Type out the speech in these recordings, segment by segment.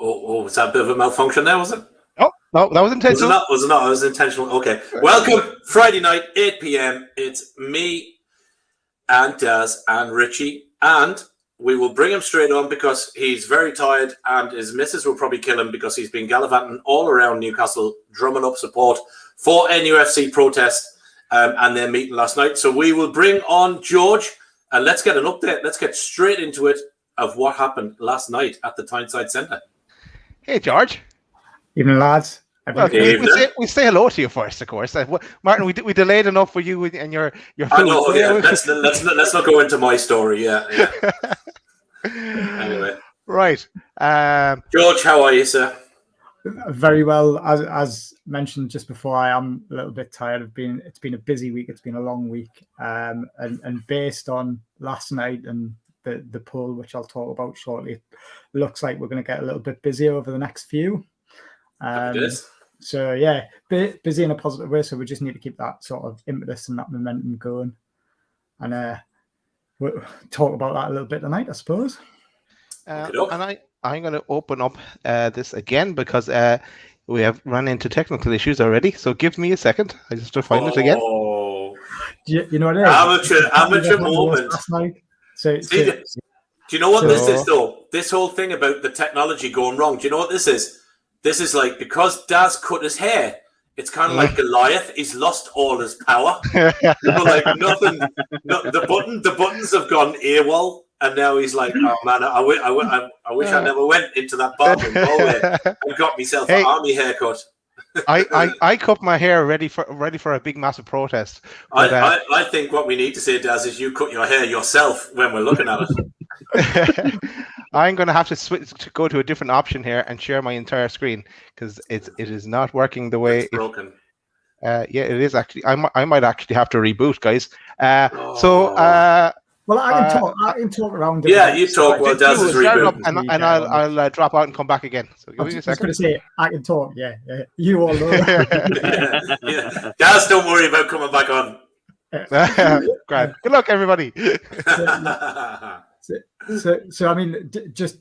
Was that a bit of a malfunction there, was it? Oh, no, that was intentional. Was it not? It was intentional. Okay. Welcome, Friday night, 8 p.m. It's me and Daz and Richie, and we will bring him straight on because he's very tired and his missus will probably kill him because he's been gallivanting all around Newcastle, drumming up support for NUFC protest and their meeting last night. So we will bring on George and let's get an update. Let's get straight into it of what happened last night at the Tyneside Centre. Hey, George. Evening, lads. Well, we say hello to you first, of course. Martin, we delayed enough for you and your food. I know, yeah. Let's not go into my story. Yeah. Anyway. Right. George, how are you, sir? Very well. As mentioned just before, I am a little bit tired. It's been a busy week. It's been a long week. And based on last night and the poll, which I'll talk about shortly, it looks like we're going to get a little bit busier over the next few. So yeah, busy in a positive way. So we just need to keep that sort of impetus and that momentum going, and we'll talk about that a little bit tonight, I suppose. And I'm going to open up this again because we have run into technical issues already. So give me a second. I just have to find it again. You know what it is? Amateur moment. So do you know what this is though? This whole thing about the technology going wrong. Do you know what this is? This is like because Daz cut his hair. It's kind of like Goliath. He's lost all his power. Like nothing. The buttons have gone AWOL, and now he's like, oh man, I wish I never went into that barber in Galway and got myself an army haircut. I cut my hair ready for a big massive protest. But, I think what we need to say, Daz, is you cut your hair yourself when we're looking at it. I'm going to have to switch to go to a different option here and share my entire screen because it is not working the way it's broken. Yeah, it is actually. I might actually have to reboot, guys. Well, I can talk around. Yeah, you talk while Daz is rebooting, and I'll drop out and come back again. So give me a second. I was going to say I can talk. Yeah. You all know. Yeah. Daz, don't worry about coming back on. Great. Good luck, everybody. So I mean, just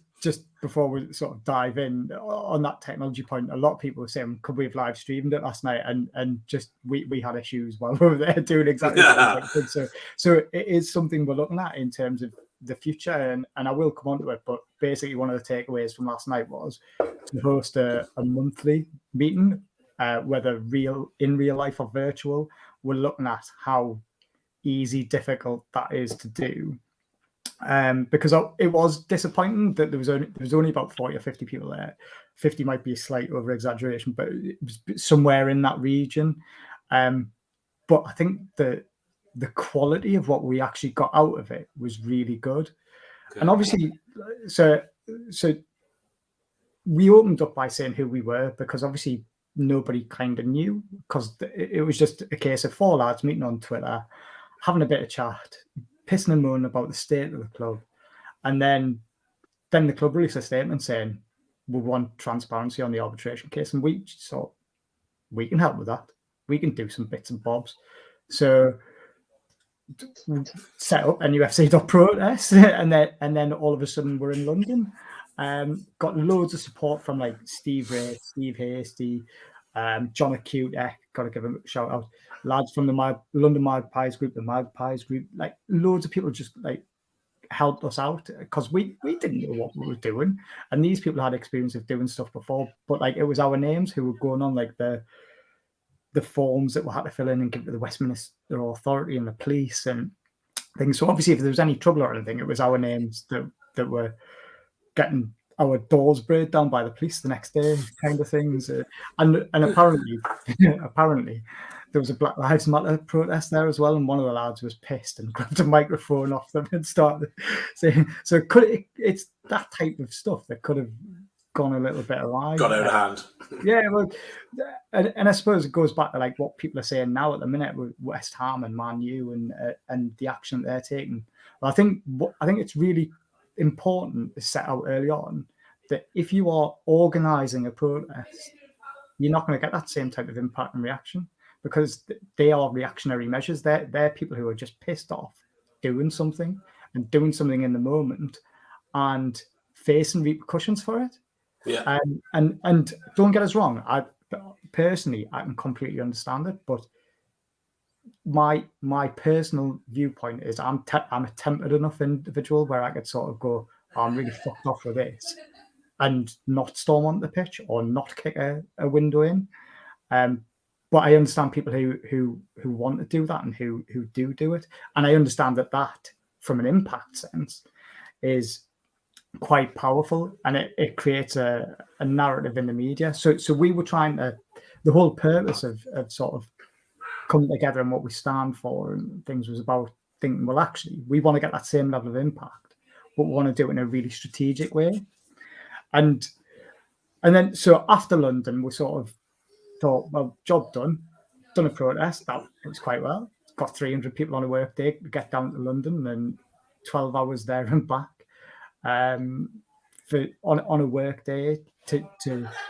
before we sort of dive in on that technology point, a lot of people were saying, could we have live streamed it last night? And just we had issues while we were there doing exactly what we did. So it is something we're looking at in terms of the future, and I will come on to it. But basically, one of the takeaways from last night was to host a monthly meeting, whether in real life or virtual. We're looking at how difficult that is to do. Because it was disappointing that there was only about 40 or 50 people there. 50 might be a slight over exaggeration, but it was somewhere in that region. But I think the quality of what we actually got out of it was really good. And obviously, so we opened up by saying who we were because obviously nobody kind of knew because it was just a case of 4 lads meeting on Twitter, having a bit of chat, pissing and moaning about the state of the club, and then the club released a statement saying we want transparency on the arbitration case, and we thought we can help with that. We can do some bits and bobs. So we set up NUFC.protest, and then all of a sudden we're in London. Got loads of support from like Steve Ray, Steve Hasty, John Acute. Got to give him a shout out. Lads from the London Magpies group, the Magpies group, like loads of people just like helped us out because we didn't know what we were doing, and these people had experience of doing stuff before, but like it was our names who were going on like the forms that we had to fill in and give to the Westminster Authority and the police and things. So obviously, if there was any trouble or anything, it was our names that were getting our doors brayed down by the police the next day, kind of things. And apparently there was a Black Lives Matter protest there as well, and one of the lads was pissed and grabbed a microphone off them and started saying. So it's that type of stuff that could have gone a little bit awry. Got out of hand. Yeah, well, and I suppose it goes back to like what people are saying now at the minute with West Ham and Man U and the action that they're taking. Well, I think it's really important to set out early on that if you are organising a protest, you're not going to get that same type of impact and reaction because they are reactionary measures. They're people who are just pissed off doing something in the moment and facing repercussions for it. Yeah. And don't get us wrong. I personally can completely understand it, but my personal viewpoint is I'm a tempered enough individual where I could sort of go, oh, I'm really fucked off with this, and not storm on the pitch or not kick a window in. But I understand people who want to do that and who do it, and I understand that from an impact sense is quite powerful, and it creates a narrative in the media. So we were trying to, the whole purpose of sort of coming together and what we stand for and things was about thinking, well, actually, we want to get that same level of impact, but we want to do it in a really strategic way. And then so after London, we sort of thought, well, job done a protest. That it was quite well. Got 300 people on a work day, get down to London and 12 hours there and back. On a work day to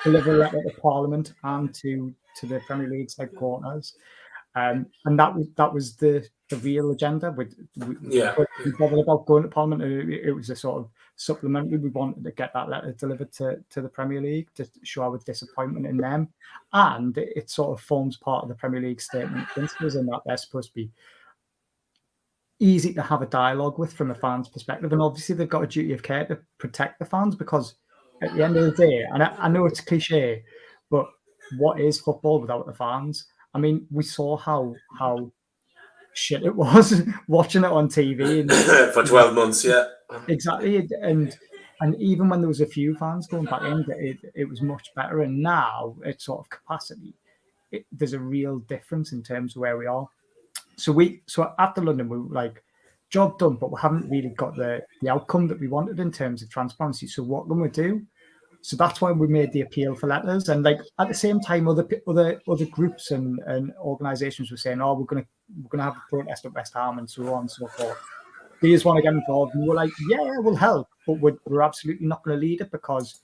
deliver a letter to Parliament and to the Premier League's headquarters, and that was the real agenda. We bothered about going to Parliament. It was a sort of supplementary. We wanted to get that letter delivered to the Premier League to show our disappointment in them, and it sort of forms part of the Premier League statement principles, in that they're supposed to be easy to have a dialogue with from a fan's perspective, and obviously they've got a duty of care to protect the fans, because at the end of the day, and I know it's cliche, but what is football without the fans? I mean, we saw how shit it was watching it on TV for 12 months. Yeah, exactly, and even when there was a few fans going back in, it was much better. And now it's sort of capacity. There's a real difference in terms of where we are. So after London, we were like, job done, but we haven't really got the outcome that we wanted in terms of transparency. So what can we do? So that's why we made the appeal for letters. And like at the same time, other groups and organisations were saying, oh, we're gonna have a protest at West Ham and so on and so forth. Do you just want to get involved? And we were like, yeah, we'll help, but we're absolutely not going to lead it, because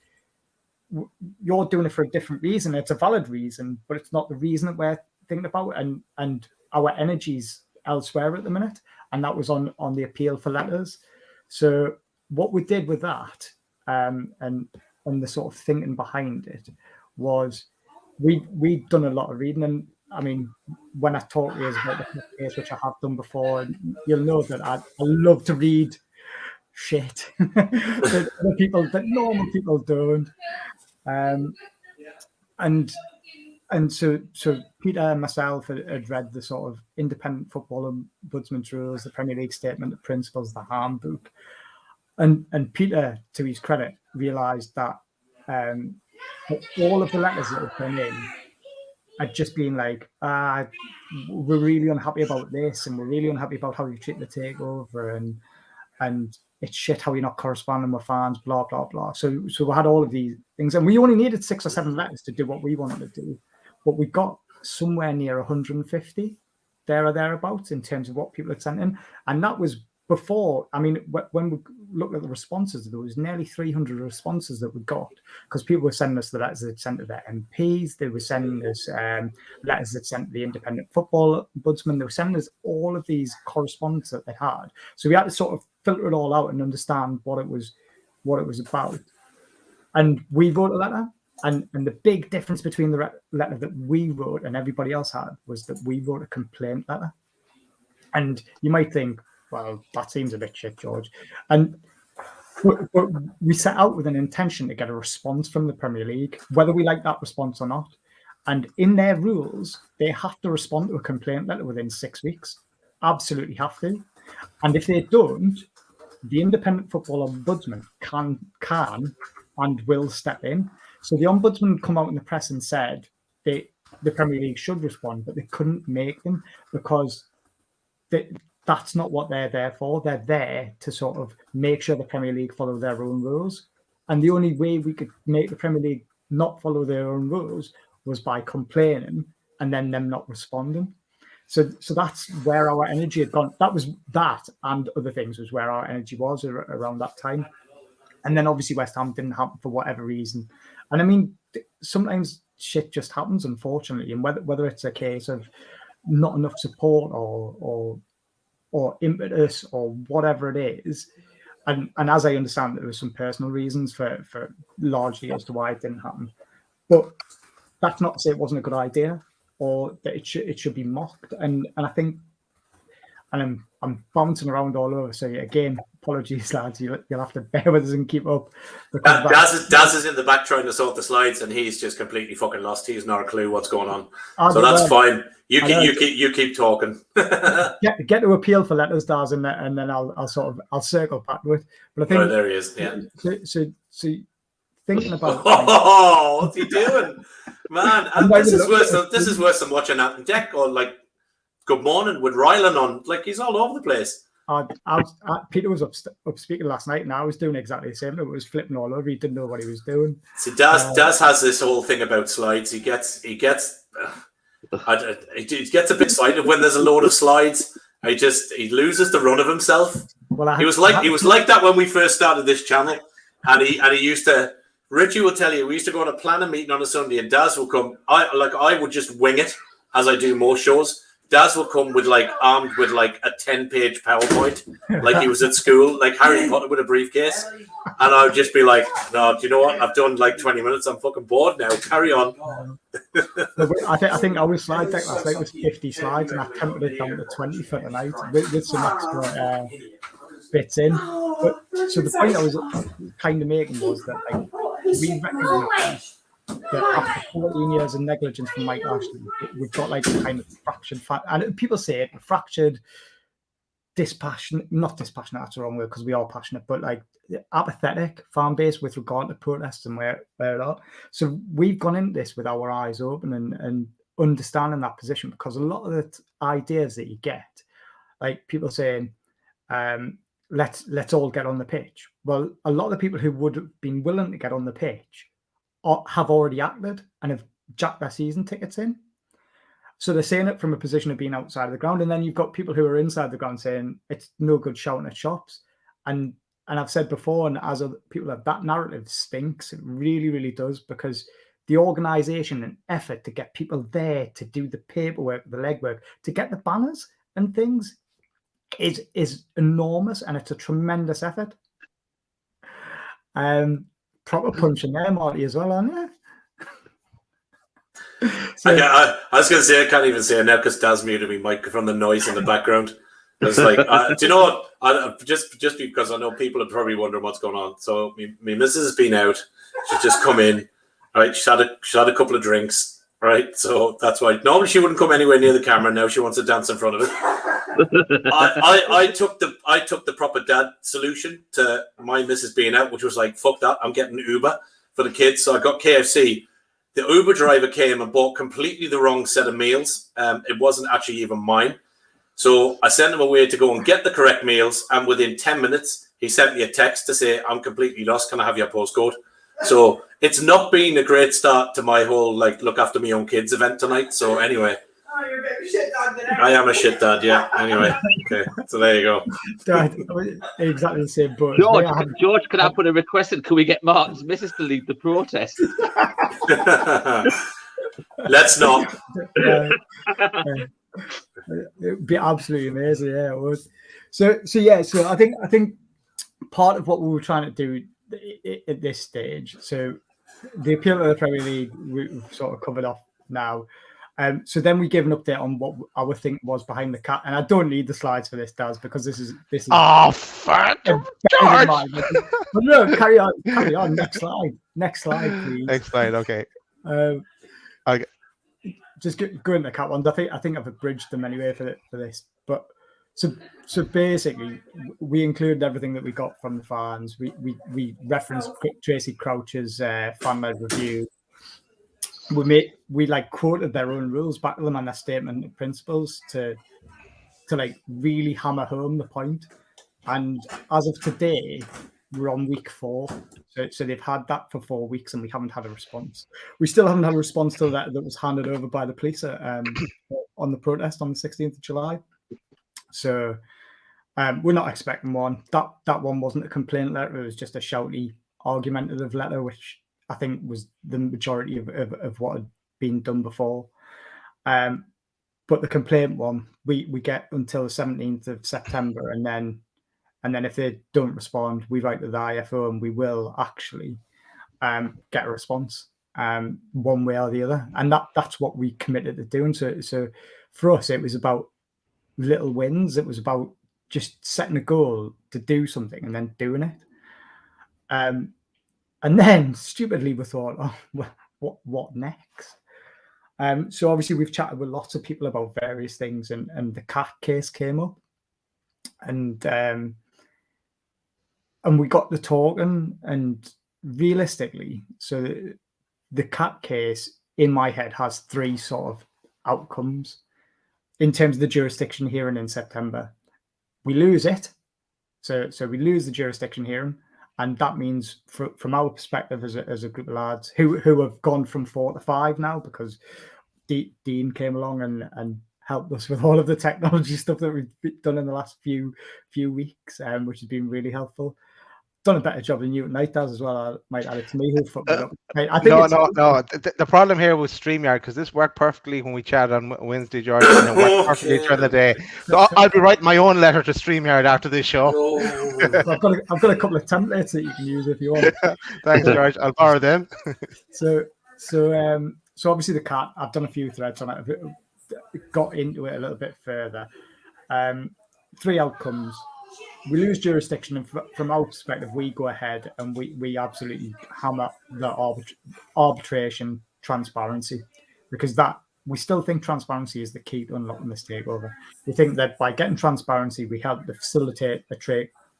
you're doing it for a different reason. It's a valid reason, but it's not the reason that we're thinking about. And our energies elsewhere at the minute, and that was on the appeal for letters. So what we did with that, and the sort of thinking behind it, was we'd done a lot of reading. And I mean, when I talk to you about the case, which I have done before, you'll know that I love to read shit that normal people don't. And so Peter and myself had read the sort of Independent Football Ombudsman's rules, the Premier League Statement of Principles, the handbook. And Peter, to his credit, realised that all of the letters that had come in had just been like, we're really unhappy about this, and we're really unhappy about how you treat the takeover, and it's shit how you're not corresponding with fans, blah, blah, blah. So we had all of these things, and we only needed 6 or 7 letters to do what we wanted to do. But we got somewhere near 150, there or thereabouts, in terms of what people had sent in. And that was before, I mean, when we looked at the responses, there was nearly 300 responses that we got, because people were sending us the letters they'd sent to their MPs, they were sending us letters that sent to the Independent Football Ombudsman, they were sending us all of these correspondence that they had. So we had to sort of filter it all out and understand what it was about. And we wrote a letter. And the big difference between the letter that we wrote and everybody else had was that we wrote a complaint letter. And you might think, well, that seems a bit shit, George. But we set out with an intention to get a response from the Premier League, whether we like that response or not. And in their rules, they have to respond to a complaint letter within 6 weeks. Absolutely have to. And if they don't, the Independent Football Ombudsman can and will step in. So the Ombudsman come out in the press and said the Premier League should respond, but they couldn't make them, because that's not what they're there for. They're there to sort of make sure the Premier League follow their own rules. And the only way we could make the Premier League not follow their own rules was by complaining and then them not responding. So that's where our energy had gone. That and other things was where our energy was around that time. And then obviously West Ham didn't happen for whatever reason. And I mean, sometimes shit just happens, unfortunately. And whether it's a case of not enough support or impetus or whatever it is, and as I understand, there were some personal reasons for largely as to why it didn't happen. But that's not to say it wasn't a good idea or that it should be mocked. And I think, and I'm bouncing around all over. So again, apologies, lads. You'll have to bear with us and keep up. Daz is in the back trying to sort the slides, and he's just completely fucking lost. He's not a clue what's going on. So that's fine. You keep talking. get to appeal for letters, Daz, and then I'll circle back with. But I think there he is. Yeah. So thinking about what's he doing, man? And this is worse than watching Ant and Deck or like Good Morning with Rylan on. Like he's all over the place. Peter was up speaking last night, and I was doing exactly the same. It was flipping all over. He didn't know what he was doing. See, Daz has this whole thing about slides. He gets a bit excited when there's a load of slides. He loses the run of himself. Well, he was like that when we first started this channel, and he used to. Richie will tell you we used to go on a planning meeting on a Sunday, and Daz will come. I would just wing it as I do most shows. Daz will come with armed with a 10-page PowerPoint, like he was at school, like Harry Potter with a briefcase. And I would just be like, no, do you know what? I've done 20 minutes. I'm fucking bored now. Carry on. I think our slide deck last night was 50 slides, and I tempered it down to 20 for tonight with some extra bits in. But so the point I was kind of making was that we recognize that after 14 years of negligence from Mike Ashley, we've got a kind of fractured, and people say it, fractured, not dispassionate, that's the wrong word because we are passionate, but apathetic fan base with regard to protests and where it are. So we've gone into this with our eyes open and understanding that position, because a lot of the ideas that you get, like people saying, let's all get on the pitch. Well, a lot of the people who would have been willing to get on the pitch have already acted and have jacked their season tickets in. So they're saying it from a position of being outside of the ground. And then you've got people who are inside the ground saying it's no good shouting at shops. And I've said before, and as other people have, that narrative stinks. It really, really does, because the organisation and effort to get people there to do the paperwork, the legwork, to get the banners and things is enormous, and it's a tremendous effort. Proper punch in there, Marty, as well, aren't you? So, I was going to say I can't even say it now because Daz muted me mic from the noise in the background. It's do you know what? Just because I know people are probably wondering what's going on. So my missus has been out. She's just come in. Right, she had a couple of drinks. Right, so that's why normally she wouldn't come anywhere near the camera. Now she wants to dance in front of it. I took the proper dad solution to my missus being out, which was fuck that, I'm getting Uber for the kids. So I got KFC. The Uber driver came and bought completely the wrong set of meals. It wasn't actually even mine. So I sent him away to go and get the correct meals, and within 10 minutes he sent me a text to say, I'm completely lost, can I have your postcode? So it's not been a great start to my whole look after my own kids event tonight. So anyway. Oh, you're a bit of a shit dad, then. I am a shit dad, yeah. Anyway, okay. So there you go. Dad, exactly the same boat. George, can I put a request in? Can we get Martin's missus to lead the protest? Let's not. It'd be absolutely amazing, yeah, it would. So I think part of what we were trying to do at this stage, so the appeal to the Premier League we've sort of covered off now. So then we give an update on what our think was behind the cat, and I don't need the slides for this, Daz, because this is. Oh, fuck, George! But no, carry on. Next slide, please. Next slide, okay. Okay. Just go into the cat ones. I think I've abridged them anyway for this. But so basically, we included everything that we got from the fans. We referenced Tracy Crouch's fan-led review. We quoted their own rules back to them and their statement of principles to really hammer home the point. And as of today, we're on week 4. So they've had that for 4 weeks and we haven't had a response. We still haven't had a response to that was handed over by the police on the protest on the 16th of July. So we're not expecting one. That one wasn't a complaint letter. It was just a shouty, argumentative letter, which I think was the majority of what had been done before. But the complaint one, we get until the 17th of September, and then And then if they don't respond, we write to the IFO and we will actually get a response one way or the other. And that's what we committed to doing. So for us, it was about little wins. It was about just setting a goal to do something and then doing it. And then stupidly we thought, oh, well, what next? So obviously we've chatted with lots of people about various things, and the cat case came up, and we got to talking, and realistically, so the cat case in my head has three sort of outcomes in terms of the jurisdiction hearing in September. We lose it, so we lose the jurisdiction hearing. And that means, from our perspective as a group of lads who have gone from 4 to 5 now, because Dean came along and helped us with all of the technology stuff that we've done in the last few weeks, which has been really helpful. Done a better job than you and Knight does as well. I might add it to me. Who fucked it up? I think no. The problem here was StreamYard, because this worked perfectly when we chatted on Wednesday, George, and it worked perfectly during the day. So I'll be writing my own letter to StreamYard after this show. I've got a couple of templates that you can use if you want. Thanks, George. I'll borrow them. So obviously the cat. I've done a few threads on it. I've got into it a little bit further. 3 outcomes. We lose jurisdiction, and from our perspective, we go ahead and we absolutely hammer the arbitration transparency, because we still think transparency is the key to unlocking this takeover. We think that by getting transparency, we help to facilitate a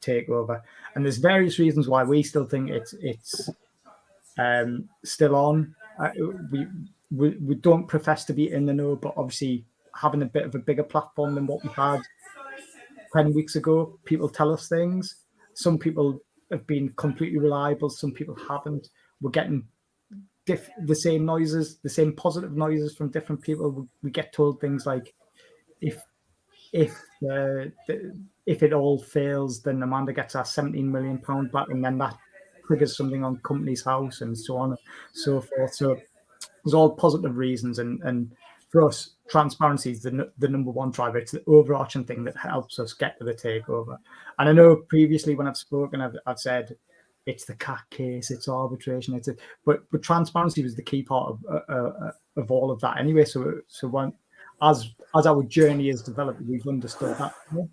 takeover, and there's various reasons why we still think it's still on. We don't profess to be in the know, but obviously having a bit of a bigger platform than what we had 10 weeks ago, people tell us things. Some people have been completely reliable, some people haven't. We're getting the same noises, the same positive noises from different people. We get told things like, if it all fails, then Amanda gets our £17 million back, and then that triggers something on Company's House, and so on and so forth. So there's all positive reasons, and for us, transparency is the number one driver. It's the overarching thing that helps us get to the takeover. And I know previously when I've spoken, I've said it's the cat case, it's arbitration, but transparency was the key part of all of that anyway. So when as our journey has developed, we've understood that more.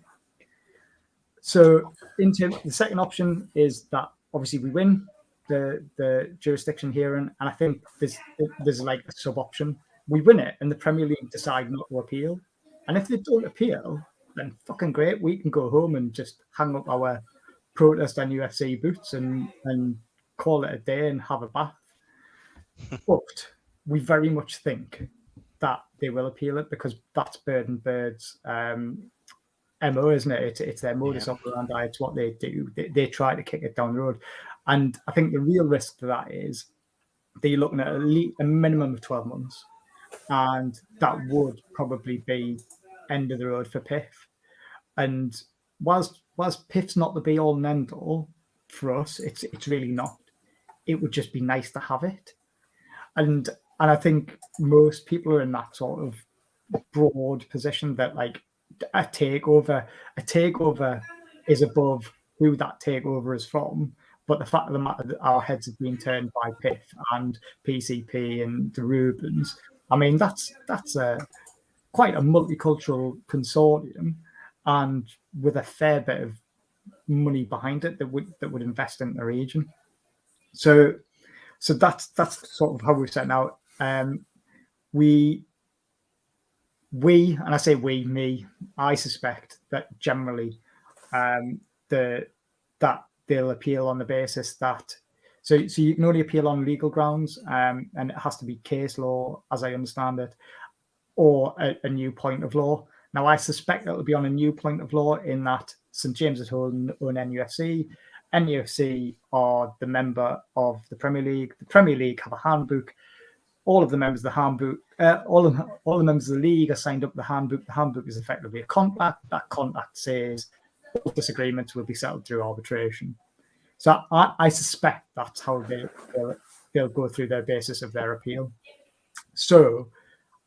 So the second option is that obviously we win the jurisdiction hearing, and I think there's like a sub option. We win it, and the Premier League decide not to appeal. And if they don't appeal, then fucking great. We can go home and just hang up our protest NUFC boots and call it a day and have a bath. But we very much think that they will appeal it, because that's Bird and Bird's MO, isn't it? It's their modus operandi. It's what they do. They try to kick it down the road. And I think the real risk to that is that you're looking at a minimum of 12 months. And that would probably be end of the road for PIF. And whilst PIF's not the be all and end all for us, it's really not. It would just be nice to have it. And I think most people are in that sort of broad position that like a takeover is above who that takeover is from. But the fact of the matter that our heads have been turned by PIF and PCP and the Rubens, I mean, that's quite a multicultural consortium, and with a fair bit of money behind it that would invest in the region. So that's sort of how we're setting out. We and I say me, I suspect that generally that they'll appeal on the basis that so you can only appeal on legal grounds, and it has to be case law, as I understand it, or a new point of law. Now, I suspect it'll be on a new point of law in that St James's own NUFC. NUFC are the member of the Premier League. The Premier League have a handbook. All of the members of the handbook, all the members of the league are signed up to the handbook. The handbook is effectively a contract. That contract says all disagreements will be settled through arbitration. So I suspect that's how they'll go through their basis of their appeal. So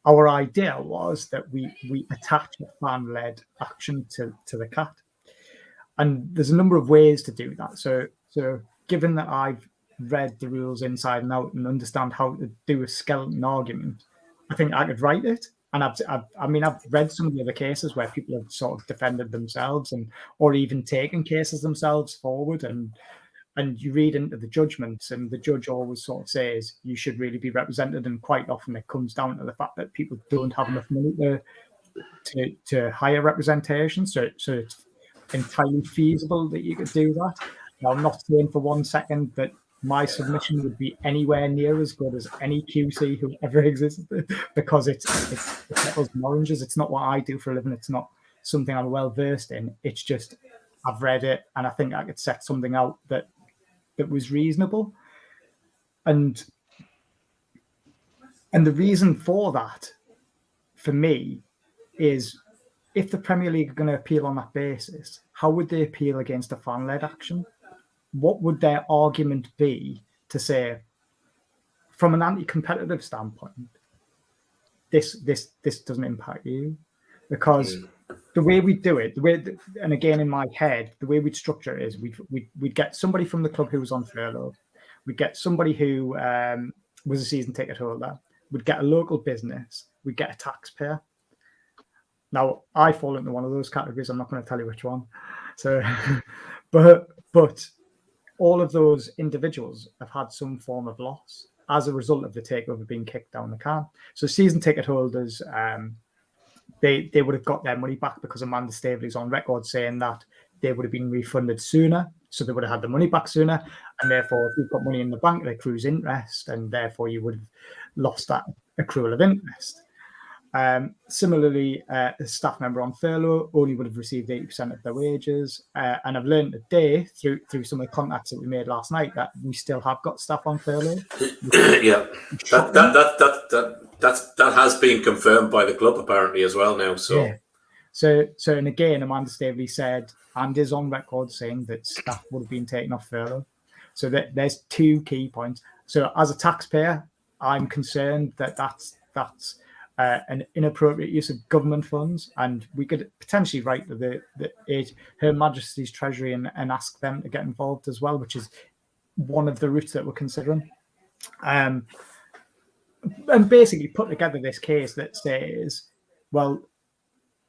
our idea was that we attach a fan-led action to the CAT. And there's a number of ways to do that. So given that I've read the rules inside and out and understand how to do a skeleton argument, I think I could write it. And I've read some of the other cases where people have sort of defended themselves or even taken cases themselves forward, and you read into the judgments, and the judge always sort of says you should really be represented, and quite often it comes down to the fact that people don't have enough money to hire representation. So it's entirely feasible that you could do that. Now, I'm not saying for 1 second that my submission would be anywhere near as good as any QC who ever existed, because it's apples and oranges. It's not what I do for a living. It's not something I'm well versed in. It's just I've read it, and I think I could set something out that was reasonable. And the reason for that, for me, is if the Premier League are going to appeal on that basis, how would they appeal against a fan-led action? What would their argument be to say, from an anti-competitive standpoint, this doesn't impact you? Because the way we do it, and again in my head, the way we'd structure it is we'd get somebody from the club who was on furlough, we'd get somebody who was a season ticket holder, we'd get a local business, we'd get a taxpayer. Now, I fall into one of those categories. I'm not going to tell you which one. So, but all of those individuals have had some form of loss as a result of the takeover being kicked down the can. So season ticket holders, they would have got their money back because Amanda Staveley's on record saying that they would have been refunded sooner. So they would have had the money back sooner. And therefore, if you've got money in the bank, it accrues interest. And therefore, you would have lost that accrual of interest. Similarly, a staff member on furlough only would have received 80% of their wages. And I've learned today through some of the contacts that we made last night that we still have got staff on furlough. Yeah, that has been confirmed by the club apparently as well now. So, yeah. So and again, Amanda Staveley said and is on record saying that staff would have been taken off furlough. So there's two key points. So as a taxpayer, I'm concerned that that's an inappropriate use of government funds, and we could potentially write to Her Majesty's Treasury and ask them to get involved as well, which is one of the routes that we're considering. And basically put together this case that says, well,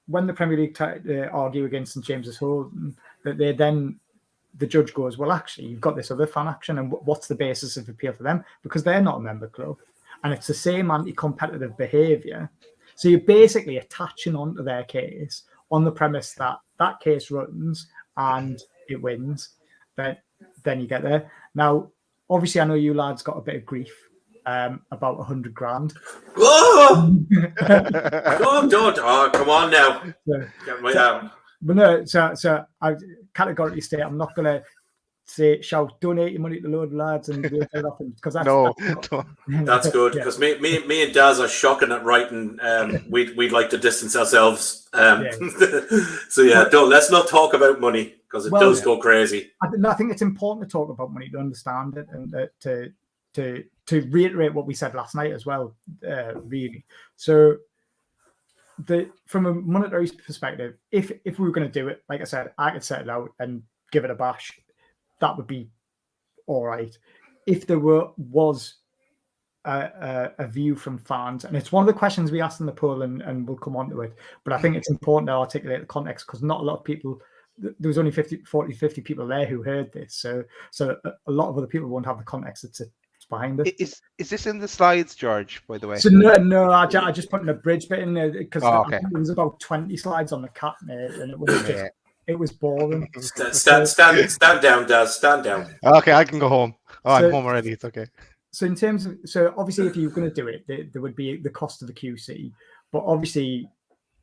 when the Premier League argue against St James's Holden, that the judge goes, well, actually, you've got this other fan action, and what's the basis of appeal for them? Because they're not a member club. And it's the same anti-competitive behaviour. So you're basically attaching onto their case on the premise that that case runs and it wins. Then you get there. Now, obviously, I know you lads got a bit of grief about 100 grand. Oh! Don't. Oh, come on now. But no, so I categorically state I'm not going to shout, donate your money to the load of lads and do it because that's good because me and Daz are shocking at writing. We'd like to distance ourselves. So yeah, let's not talk about money because it does go crazy. I think it's important to talk about money to understand it and to reiterate what we said last night as well. Really, so from a monetary perspective, if we were going to do it, like I said, I could set it out and give it a bash. That would be all right. If there was a view from fans, and it's one of the questions we asked in the poll, and we'll come on to it, but I think it's important to articulate the context because not a lot of people, there was only 50 people there who heard this. So a lot of other people won't have the context that's behind it. Is this in the slides, George, by the way? So no, I just put an abridged bit in there because there was about 20 slides on the cat, mate, and it was just... It was boring. Stand down, Daz. Stand down. Okay, I can go home. I'm home already. It's okay. So in terms of, obviously, if you're going to do it, there would be the cost of the QC. But obviously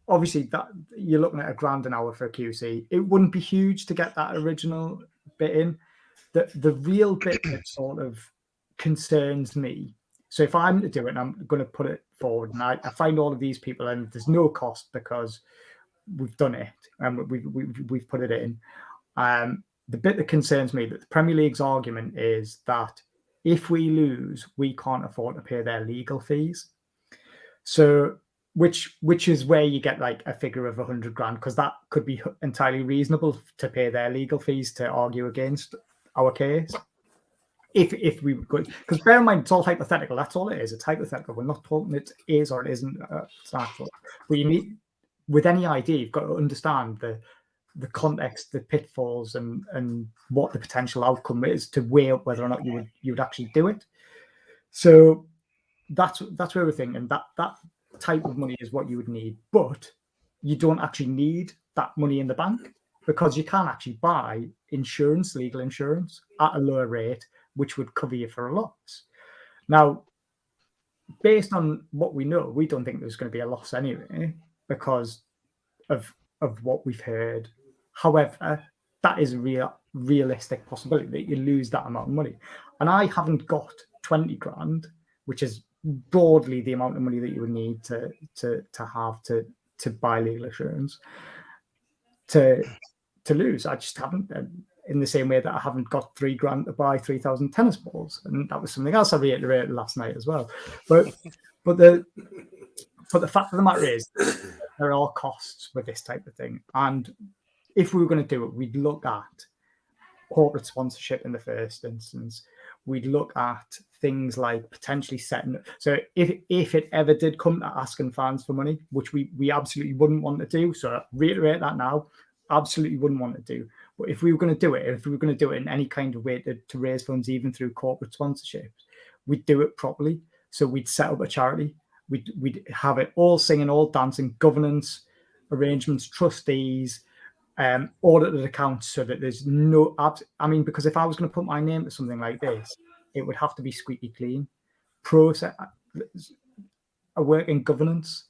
that you're looking at $1,000 an hour for a QC. It wouldn't be huge to get that original bit in. The real bit that sort of concerns me. So if I'm to do it, and I'm going to put it forward, and I find all of these people, and there's no cost because we've done it and we've put it in. The bit that concerns me, that the Premier League's argument is that if we lose, we can't afford to pay their legal fees. So which is where you get like a figure of 100 grand, because that could be entirely reasonable to pay their legal fees to argue against our case. If we could, because bear in mind, it's all hypothetical. That's all it is. It's hypothetical. We're not talking it is or it isn't. It's actual. But you need, with any idea, you've got to understand the context, the pitfalls, and what the potential outcome is to weigh up whether or not you would actually do it. So that's where we're thinking that type of money is what you would need, but you don't actually need that money in the bank, because you can actually buy insurance, legal insurance, at a lower rate, which would cover you for a loss. Now, based on what we know, we don't think there's going to be a loss anyway because of what we've heard. However, that is a realistic possibility that you lose that amount of money. And I haven't got 20 grand, which is broadly the amount of money that you would need to have to buy legal insurance to lose. I just haven't, in the same way that I haven't got 3 grand to buy 3,000 tennis balls. And that was something else I reiterated last night as well. But the fact of the matter is, there are costs with this type of thing. And if we were going to do it, we'd look at corporate sponsorship in the first instance. We'd look at things like potentially setting. So if it ever did come to asking fans for money, which we absolutely wouldn't want to do, so I reiterate that now, absolutely wouldn't want to do. But if we were going to do it, if we were going to do it in any kind of way to raise funds, even through corporate sponsorships, we'd do it properly. So we'd set up a charity. We'd have it all singing, all dancing, governance arrangements, trustees, audited accounts, so that there's no. I mean, because if I was going to put my name to something like this, it would have to be squeaky clean. Process. I work in governance.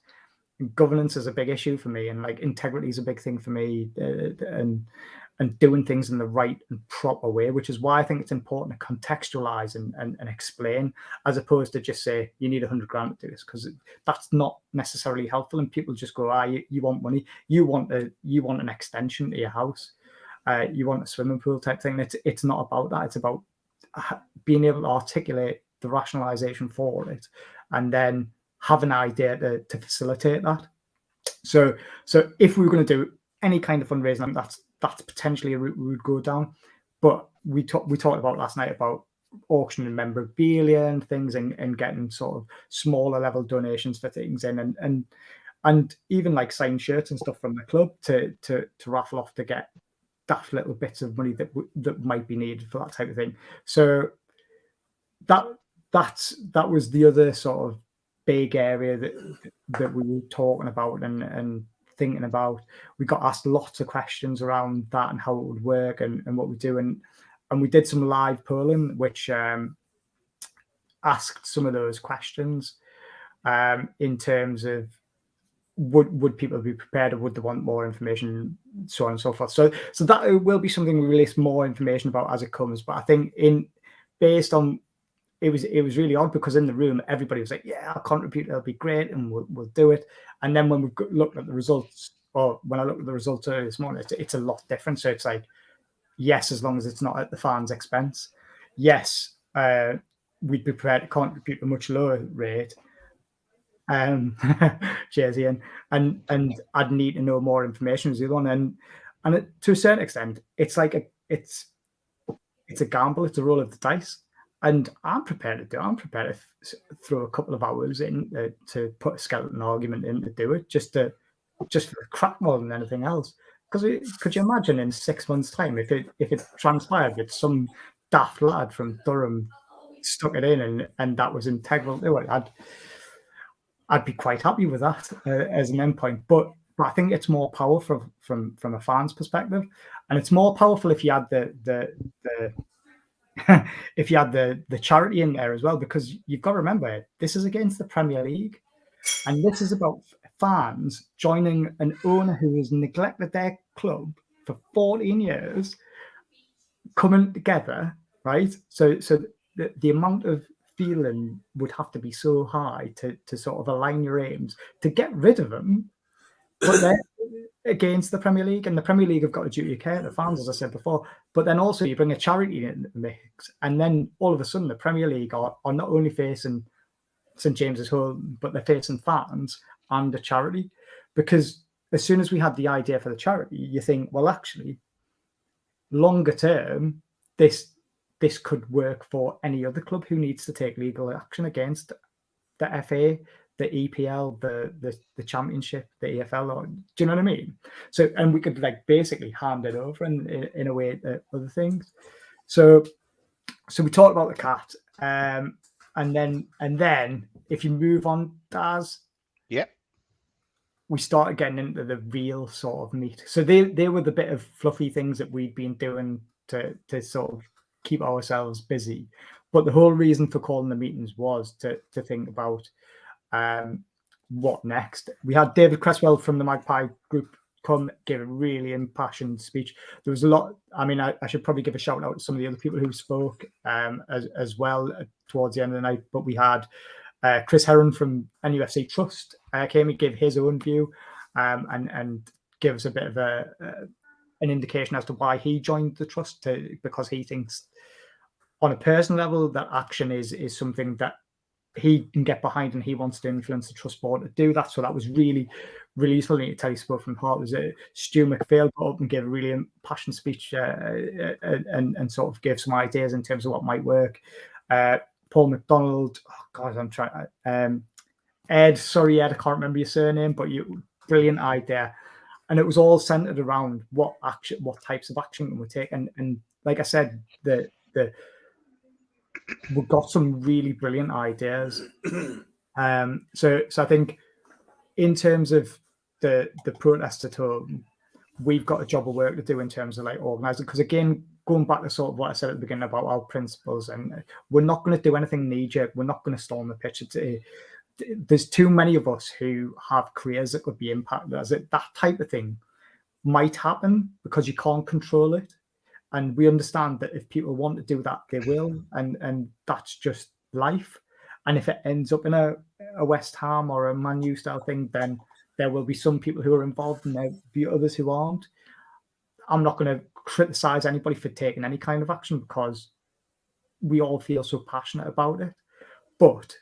And governance is a big issue for me, and like integrity is a big thing for me, and doing things in the right and proper way, which is why I think it's important to contextualize and explain, as opposed to just say you need 100 grand to do this, because that's not necessarily helpful. And people just go, you want money, you want an extension to your house, you want a swimming pool type thing. It's not about that. It's about being able to articulate the rationalization for it, and then have an idea to facilitate that. So if we were going to do any kind of fundraising, that's potentially a route we would go down. But we talked about last night about auctioning memorabilia and things, and getting sort of smaller level donations for things in, and even like signed shirts and stuff from the club to raffle off to get daft little bits of money that might be needed for that type of thing. So that was the other sort of big area that we were talking about and thinking about. We got asked lots of questions around that and how it would work and what we do, and we did some live polling which asked some of those questions in terms of would people be prepared, or would they want more information, so on and so forth. So that will be something we release more information about as it comes. But I think based on it was really odd, because in the room everybody was like, yeah, I'll contribute, it'll be great, and we'll do it. And then when we looked at the results, or when I looked at the results earlier this morning, it's a lot different. So it's like, yes, as long as it's not at the fans' expense. Yes, we'd be prepared to contribute a much lower rate. Cheers, Ian. And I'd need to know more information as the other one. And to a certain extent, it's like it's a gamble. It's a roll of the dice. And I'm prepared to throw a couple of hours in to put a skeleton argument in to do it, just for the crap more than anything else. Because could you imagine in 6 months' time if it transpired that some daft lad from Durham stuck it in and that was integral to it? I'd be quite happy with that as an endpoint. But I think it's more powerful from a fan's perspective, and it's more powerful if you had the if you had the charity in there as well, because you've got to remember, this is against the Premier League, and this is about fans joining an owner who has neglected their club for 14 years, coming together, right? So the amount of feeling would have to be so high to sort of align your aims to get rid of them, but then against the Premier League, and the Premier League have got a duty of care to the fans, as I said before. But then also you bring a charity in the mix, and then all of a sudden the Premier League are not only facing St James's Hall, but they're facing fans, and a charity, because as soon as we had the idea for the charity, you think, well, actually, longer term, this could work for any other club who needs to take legal action against the FA, the EPL, the Championship, the EFL, or do you know what I mean? So, and we could like basically hand it over in a way to other things. So we talked about the cat, and then if you move on, Daz, yeah, we started getting into the real sort of meat. So they were the bit of fluffy things that we'd been doing to sort of keep ourselves busy. But the whole reason for calling the meetings was to think about what next. We had David Cresswell from the Magpie Group come give a really impassioned speech. There was a lot. I mean, I should probably give a shout out to some of the other people who spoke as well towards the end of the night. But we had Chris Heron from NUFC Trust came and gave his own view and give us a bit of an indication as to why he joined the trust, because he thinks on a personal level that action is something that he can get behind, and he wants to influence the trust board to do that. So that was really, really useful. I need to tell you, spoke from the heart. Was Stu McPhail got up and gave a really impassioned speech and sort of gave some ideas in terms of what might work. Paul McDonald, oh God, I'm trying. Ed, sorry, Ed, I can't remember your surname, but brilliant idea. And it was all centered around what types of action can we take. And like I said, we've got some really brilliant ideas. So I think in terms of the protest at home, we've got a job of work to do in terms of like organising. Because again, going back to sort of what I said at the beginning about our principles, and we're not going to do anything knee-jerk. We're not going to storm the pitch. There's too many of us who have careers that could be impacted. That type of thing might happen because you can't control it. And we understand that if people want to do that, they will. And that's just life. And if it ends up in a West Ham or a Man U style thing, then there will be some people who are involved and there'll be others who aren't. I'm not going to criticize anybody for taking any kind of action because we all feel so passionate about it. But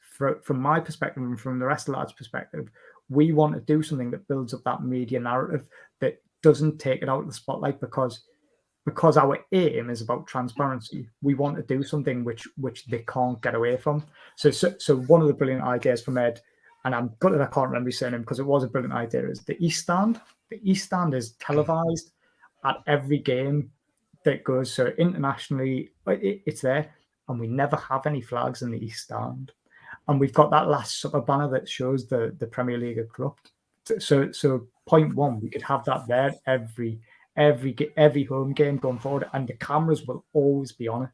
from my perspective and from the rest of the lads' perspective, we want to do something that builds up that media narrative that doesn't take it out of the spotlight because our aim is about transparency. We want to do something which they can't get away from. So one of the brilliant ideas from Ed, and I'm gutted I can't remember his surname because it was a brilliant idea, is the East Stand. The East Stand is televised at every game that goes. So internationally, it's there, and we never have any flags in the East Stand. And we've got that last supper banner that shows the Premier League are corrupt. So point one, we could have that there every home game going forward, and the cameras will always be on it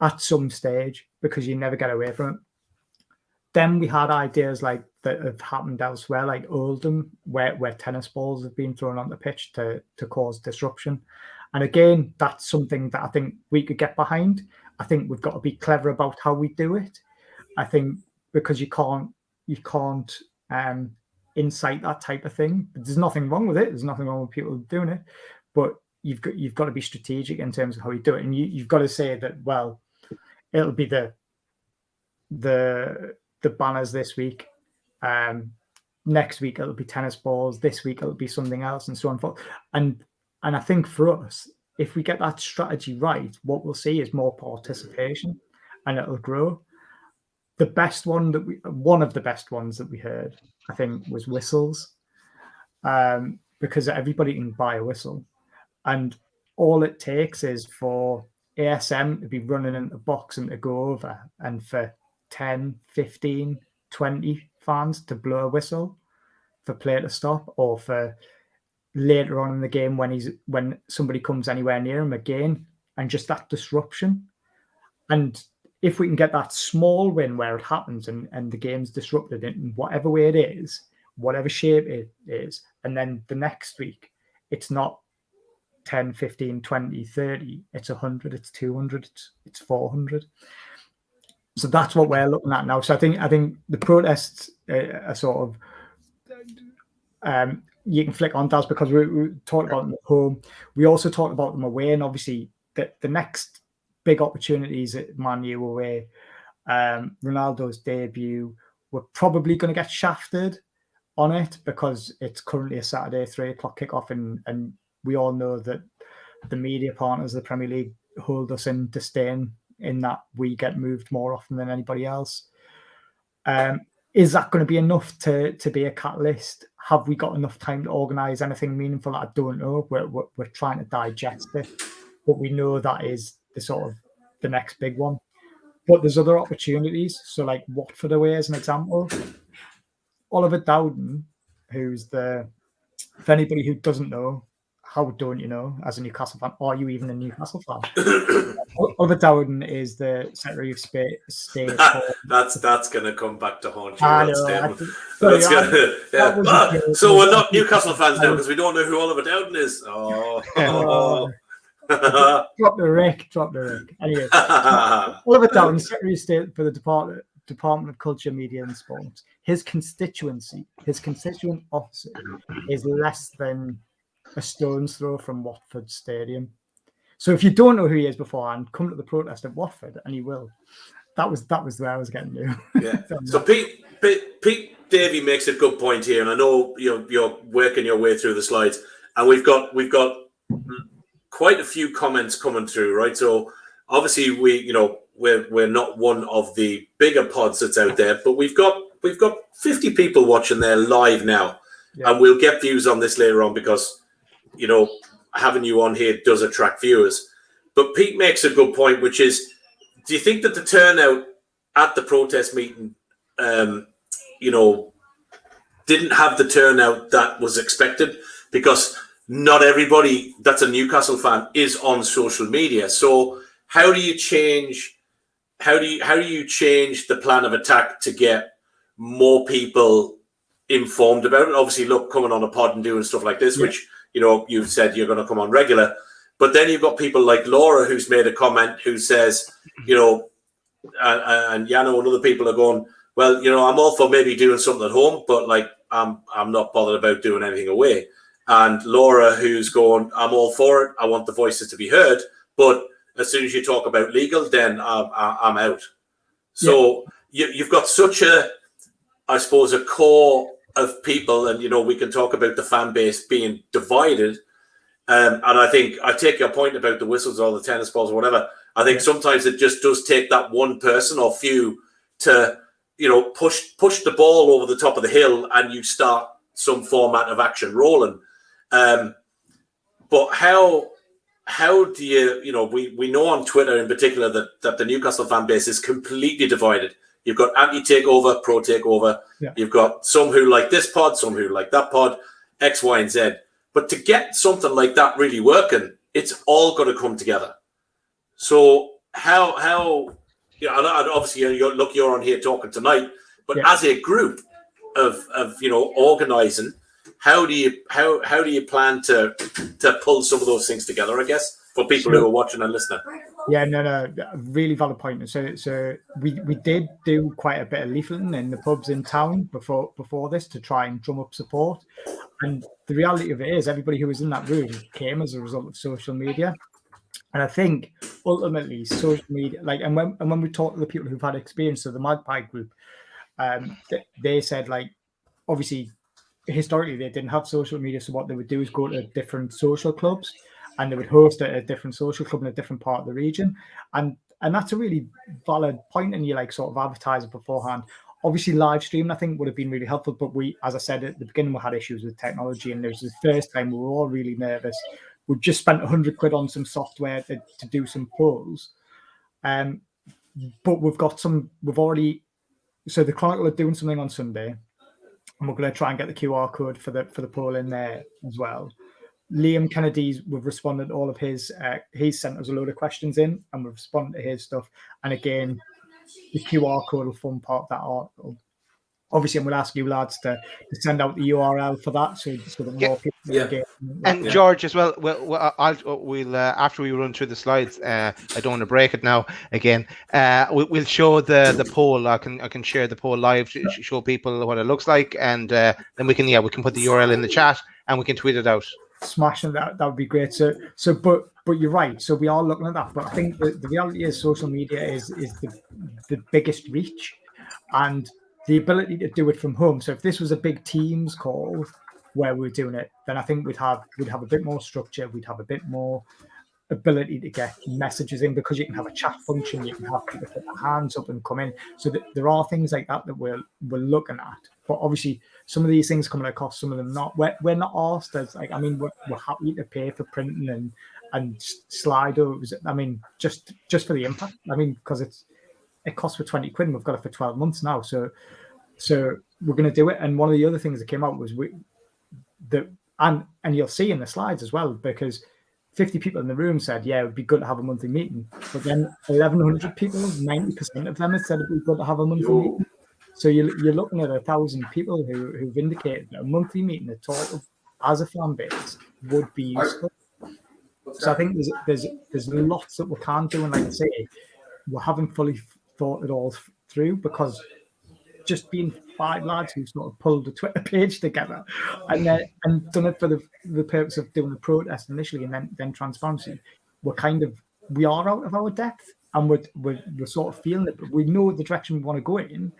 at some stage because you never get away from it. Then we had ideas like that have happened elsewhere, like Oldham, where tennis balls have been thrown on the pitch to cause disruption. And again, that's something that I think we could get behind. I think we've got to be clever about how we do it. I think because you can't incite that type of thing. There's nothing wrong with it. There's nothing wrong with people doing it, but you've got to be strategic in terms of how you do it, and you've got to say that. Well, it'll be the banners this week. Next week it'll be tennis balls. This week it'll be something else, and so on and forth. And I think for us, if we get that strategy right, what we'll see is more participation, and it'll grow. The best one one of the best ones that we heard, I think, was whistles, because everybody can buy a whistle, and all it takes is for ASM to be running in the box and to go over, and for 10, 15, 20 fans to blow a whistle for play to stop, or for later on in the game when somebody comes anywhere near him again, and just that disruption. And if we can get that small win where it happens and the game's disrupted in whatever way it is, whatever shape it is, and then the next week, it's not 10, 15, 20, 30, it's 100, it's 200, it's 400. So that's what we're looking at now. So I think the protests are sort of, you can flick on Daz, because we talked about them at home. We also talked about them away, and obviously the next big opportunities at Man U away. Ronaldo's debut, we're probably going to get shafted, on it because it's currently a Saturday 3:00 kickoff, and we all know that the media partners of the Premier League hold us in disdain in that we get moved more often than anybody else. Is that going to be enough to be a catalyst? Have we got enough time to organise anything meaningful? I don't know. We're trying to digest it, but we know that is the next big one. But there's other opportunities. So like Watford away as an example. Oliver Dowden, for anybody who doesn't know, how don't you know as a Newcastle fan? Are you even a Newcastle fan? Oliver Dowden is the Secretary of State. That's going to come back to haunt you. I That know. So we're not Newcastle fans now because we don't know who Oliver Dowden is. Oh. Drop the Rick. Anyway, Oliver Dowden, Secretary of State for the Department of Culture, Media and Sports. His constituent officer is less than a stone's throw from Watford Stadium. So if you don't know who he is beforehand, come to the protest at Watford and he will. That was where I was getting to. Yeah. So Pete Davey makes a good point here, and I know you're working your way through the slides, and we've got quite a few comments coming through, right? So obviously we're not one of the bigger pods that's out there, but we've got 50 people watching there live now, and we'll get views on this later on because having you on here does attract viewers. But Pete makes a good point, which is, do you think that the turnout at the protest meeting, didn't have the turnout that was expected? Because not everybody that's a Newcastle fan is on social media. So how do you change the plan of attack to get more people informed about it? Obviously, coming on a pod and doing stuff like this, which you've said you're going to come on regular, but then you've got people like Laura who's made a comment who says, and Yano and other people are going, well, I'm all for maybe doing something at home, but like I'm not bothered about doing anything away. And Laura who's going, I'm all for it. I want the voices to be heard, but as soon as you talk about legal, then I'm out. So you've got such a core of people, and we can talk about the fan base being divided. And I think I take your point about the whistles or the tennis balls or whatever. I think sometimes it just does take that one person or few to push the ball over the top of the hill, and you start some format of action rolling. But how do you we know on Twitter in particular that the Newcastle fan base is completely divided. You've got anti-takeover, pro-takeover. Yeah. You've got some who like this pod, some who like that pod, X, Y, and Z. But to get something like that really working, it's all got to come together. So how obviously you're on here talking tonight, but as a group of organising, how do you plan to pull some of those things together, I guess, for people who are watching and listening? Yeah, no, really valid point. So we did do quite a bit of leafleting in the pubs in town before this to try and drum up support. And the reality of it is, everybody who was in that room came as a result of social media. And I think ultimately social media, and when we talk to the people who've had experience of the Magpie group, they said, obviously historically they didn't have social media, so what they would do is go to different social clubs, and they would host at a different social club in a different part of the region. And that's a really valid point, and you sort of advertise it beforehand. Obviously, live streaming, I think, would have been really helpful. But as I said at the beginning, we had issues with technology, and it was the first time we were all really nervous. We've just spent £100 on some software to do some polls. But we've already, so the Chronicle are doing something on Sunday, and we're going to try and get the QR code for the poll in there as well. Liam Kennedy's, we've responded to all of his, he's sent us a load of questions in, and we've responded to his stuff. And again, the QR code will form part of that article. Obviously, I'm going to ask you lads to send out the URL for that, so that more people get. And George as well. We'll after we run through the slides. I don't want to break it now again. We'll show the poll. I can share the poll live to show people what it looks like, and then we can put the URL in the chat and we can tweet it out. Smashing that would be great. So but you're right. So we are looking at that. But I think the reality is social media is the biggest reach, and the ability to do it from home. So if this was a big Teams call where we're doing it, then I think we'd have a bit more structure. We'd have a bit more ability to get messages in, because you can have a chat function. You can have people put their hands up and come in. So there are things like that we're looking at. But obviously, some of these things come at a cost, some of them not. We're not asked as like, I mean, we're happy to pay for printing and Slido. I mean, just for the impact. I mean, because it costs for 20 quid and we've got it for 12 months now. So we're going to do it. And one of the other things that came out was and you'll see in the slides as well, because 50 people in the room said, yeah, it would be good to have a monthly meeting. But then 1,100 people, 90% of them had said it would be good to have a monthly meeting. So you're looking at 1,000 people who've indicated that a monthly meeting at total as a fan base would be useful. So I think there's lots that we can't do. And like I say, we haven't fully thought it all through, because just being 5 lads who sort of pulled a Twitter page together and done it for the purpose of doing the protest initially and then transparency, we are out of our depth, and we're sort of feeling it, but we know the direction we want to go in,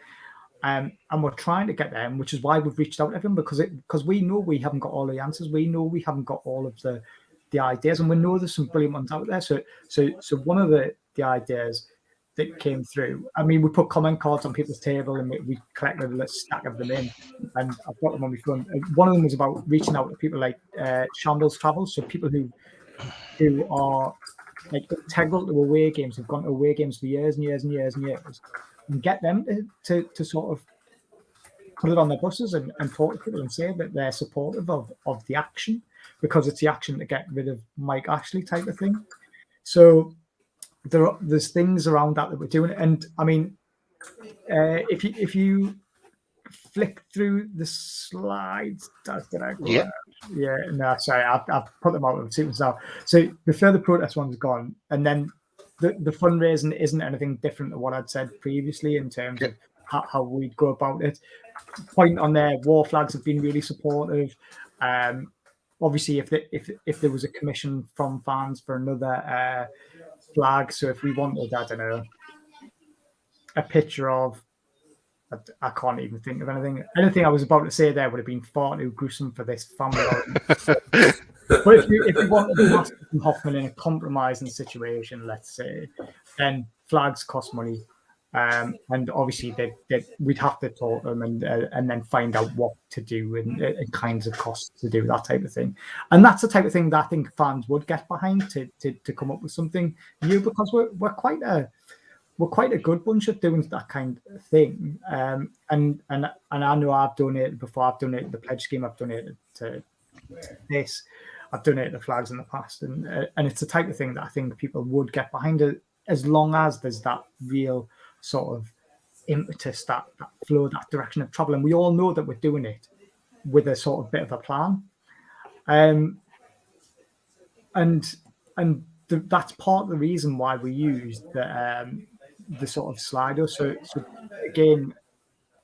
and we're trying to get there, which is why we've reached out to everyone, because we know we haven't got all the answers, we know we haven't got all of the ideas, and we know there's some brilliant ones out there. So one of the ideas that came through, I mean, we put comment cards on people's table and we collected a stack of them in, and I've got them on my phone. One of them was about reaching out to people like Shambles Travel, so people who are like integral to away games, who've gone to away games for years and years and years and years, and get them to sort of put it on their buses and talk to people and say that they're supportive of the action, because it's the action to get rid of Mike Ashley type of thing. So there's things around that we're doing, and I mean, if you flick through the slides, sorry, I've put them out of sequence now. So the further protest one's gone, and then the fundraising isn't anything different to what I'd said previously in terms of how we'd go about it. Point on there, War Flags have been really supportive. Obviously, if there was a commission from fans for another flag, so if we wanted, I don't know, a picture of, I can't even think of anything I was about to say there would have been far too gruesome for this family. But if you wanted to ask Hoffman in a compromising situation, let's say, then flags cost money. And obviously we'd have to talk to them and then find out what to do and kinds of costs to do that type of thing. And that's the type of thing that I think fans would get behind to come up with something new, because we're quite a good bunch at doing that kind of thing. And I know I've donated before. I've donated the pledge scheme. I've donated to this. I've donated the flags in the past, and it's the type of thing that I think people would get behind it, as long as there's that real sort of impetus, that flow, that direction of travel. And we all know that we're doing it with a sort of bit of a plan. That's part of the reason why we used the sort of Slido. So again,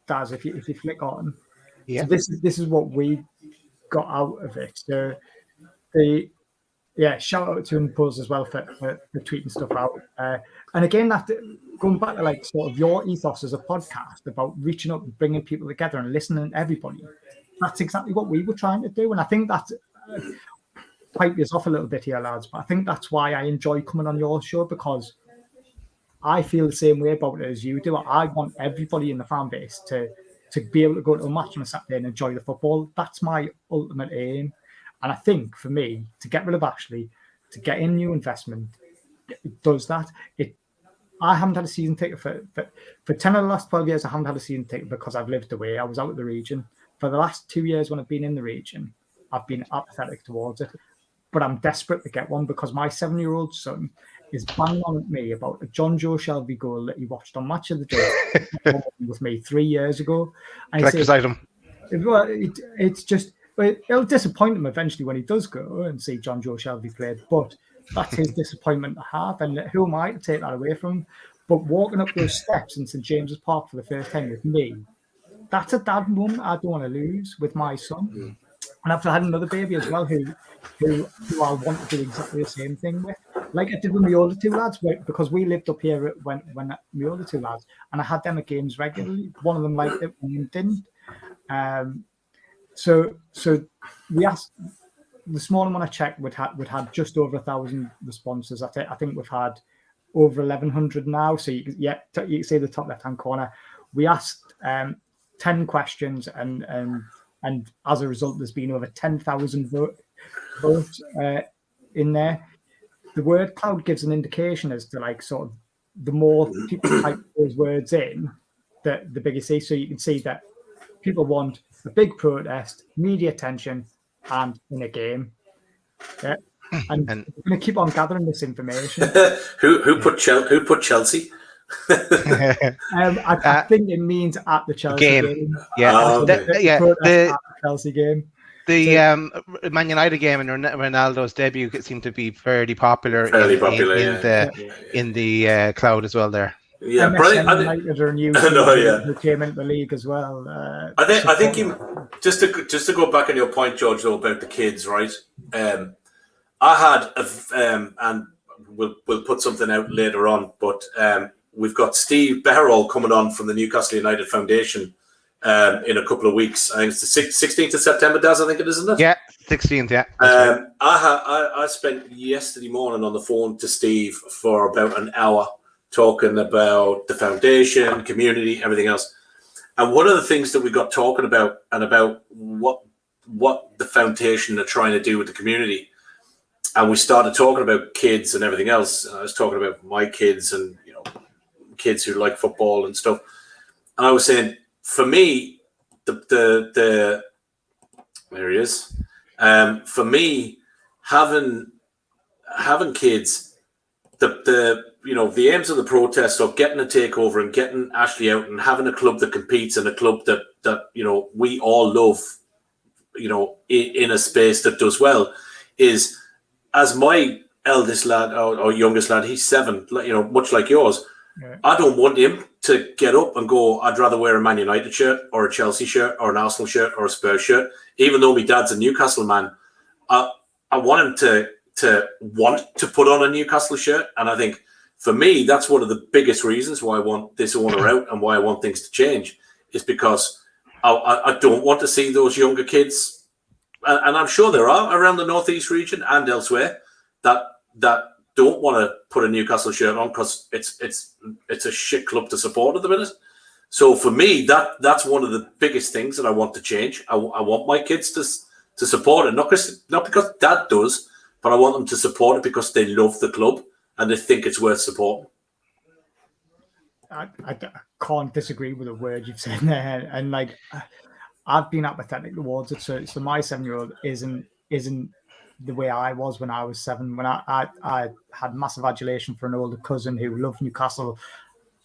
Daz, if you flick on, so this is what we got out of it. So shout out to Impulse as well for tweeting stuff out. And again, that going back to like sort of your ethos as a podcast about reaching up and bringing people together and listening to everybody. That's exactly what we were trying to do. And I think that pipe us off a little bit here, lads, but I think that's why I enjoy coming on your show, because I feel the same way about it as you do. I want everybody in the fan base to be able to go to a match on a Saturday and enjoy the football. That's my ultimate aim. And I think for me, to get rid of Ashley, to get in new investment, it does that. I haven't had a season ticket for 10 of the last 12 years. I haven't had a season ticket because I've lived away. I was out of the region. For the last 2 years when I've been in the region, I've been apathetic towards it. But I'm desperate to get one, because my 7-year-old son is banging on at me about a John Joe Shelby goal that he watched on Match of the Day with me 3 years ago. And collector's item. It's just, it'll disappoint him eventually when he does go and see John Joe Shelby played, but that's his disappointment to have, and who am I to take that away from him? But walking up those steps in St James's Park for the first time with me, that's a dad moment I don't want to lose with my son. And I've had another baby as well who I want to do exactly the same thing with. like I did with my older two lads, because we lived up here when my older two lads, and I had them at games regularly. One of them liked it, one of them didn't. So we asked. This morning when I checked, we'd had just over 1,000 responses. I think we've had over 1,100 now. So you can see the top left-hand corner. We asked 10 questions, and as a result, there's been over 10,000 votes in there. The word cloud gives an indication as to like sort of the more people type those words in, the bigger see. So you can see that people want a big protest, media attention, and in a game. Yeah. And we're going to keep on gathering this information. Who put Chelsea? I think it means at the Chelsea game. Yeah, the Chelsea game. The Man United game and Ronaldo's debut seemed to be fairly popular. In the cloud as well there. Yeah, United are new who came into the league as well. I think you, just to go back on your point, George, though, about the kids, right? I had and we'll put something out later on, but we've got Steve Beharall coming on from the Newcastle United Foundation in a couple of weeks. I think it's the 16th of September, Daz, I think it is, isn't it? Yeah, 16th, yeah. Right. I spent yesterday morning on the phone to Steve for about an hour talking about the foundation, community, everything else. And one of the things that we got talking about and about what the foundation are trying to do with the community. And we started talking about kids and everything else. And I was talking about my kids and, kids who like football and stuff. And I was saying, for me, the there he is. For me, having kids, the aims of the protest of getting a takeover and getting Ashley out and having a club that competes and a club that we all love, in a space that does well, is, as my eldest lad or youngest lad, he's 7, much like yours. Yeah. I don't want him to get up and go, I'd rather wear a Man United shirt or a Chelsea shirt or an Arsenal shirt or a Spurs shirt. Even though my dad's a Newcastle man, I want him to want to put on a Newcastle shirt. And I think, for me, that's one of the biggest reasons why I want this owner out and why I want things to change, is because I don't want to see those younger kids, and I'm sure there are around the Northeast region and elsewhere, that don't want to put a Newcastle shirt on because it's a shit club to support at the minute. So for me, that's one of the biggest things that I want to change. I want my kids to support it, not because Dad does, but I want them to support it because they love the club and they think it's worth supporting. I can't disagree with a word you've said there. And like, I've been apathetic towards it. So my 7-year-old isn't the way I was when I was 7. When I had massive adulation for an older cousin who loved Newcastle.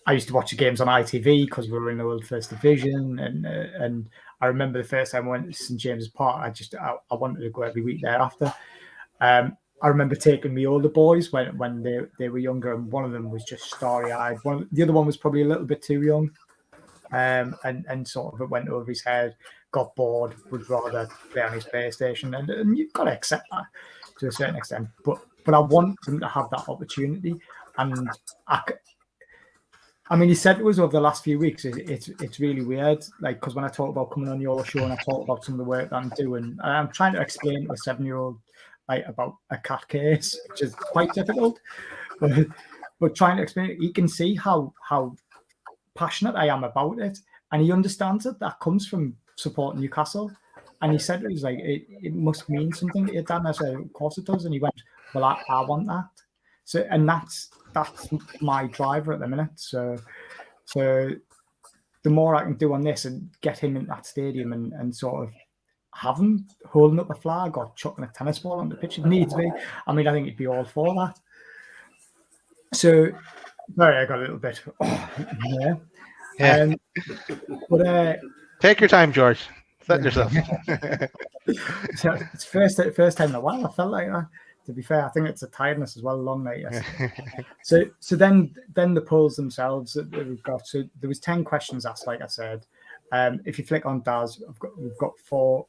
I used to watch the games on ITV because we were in the World First Division, and I remember the first time I went to St James's Park. I wanted to go every week thereafter. I remember taking my older boys when they were younger, and one of them was just starry-eyed. The other one was probably a little bit too young, and sort of it went over his head, got bored, would rather play on his PlayStation, and you've got to accept that to a certain extent. But I want them to have that opportunity, and I mean, he said to us over the last few weeks, it's really weird, like, because when I talk about coming on your show and I talk about some of the work that I'm doing, I'm trying to explain to a 7-year-old like about a cat case, which is quite difficult, but trying to explain it, he can see how passionate I am about it, and he understands it. That comes from supporting Newcastle. And he said, he's like, it must mean something to you, Dan. I said, of course it does. And he went, well, I want that. So, and that's my driver at the minute. So the more I can do on this and get him in that stadium and sort of have him holding up a flag or chucking a tennis ball on the pitch if needs be. I mean, I think he'd be all for that. So, sorry, I got a little bit. Yeah. But take your time, George. Set yourself. So it's first time in a while I felt like that. To be fair, I think it's a tiredness as well, a long night yesterday. So then the polls themselves that we've got. So there was 10 questions asked, like I said. If you flick on Daz, we've got four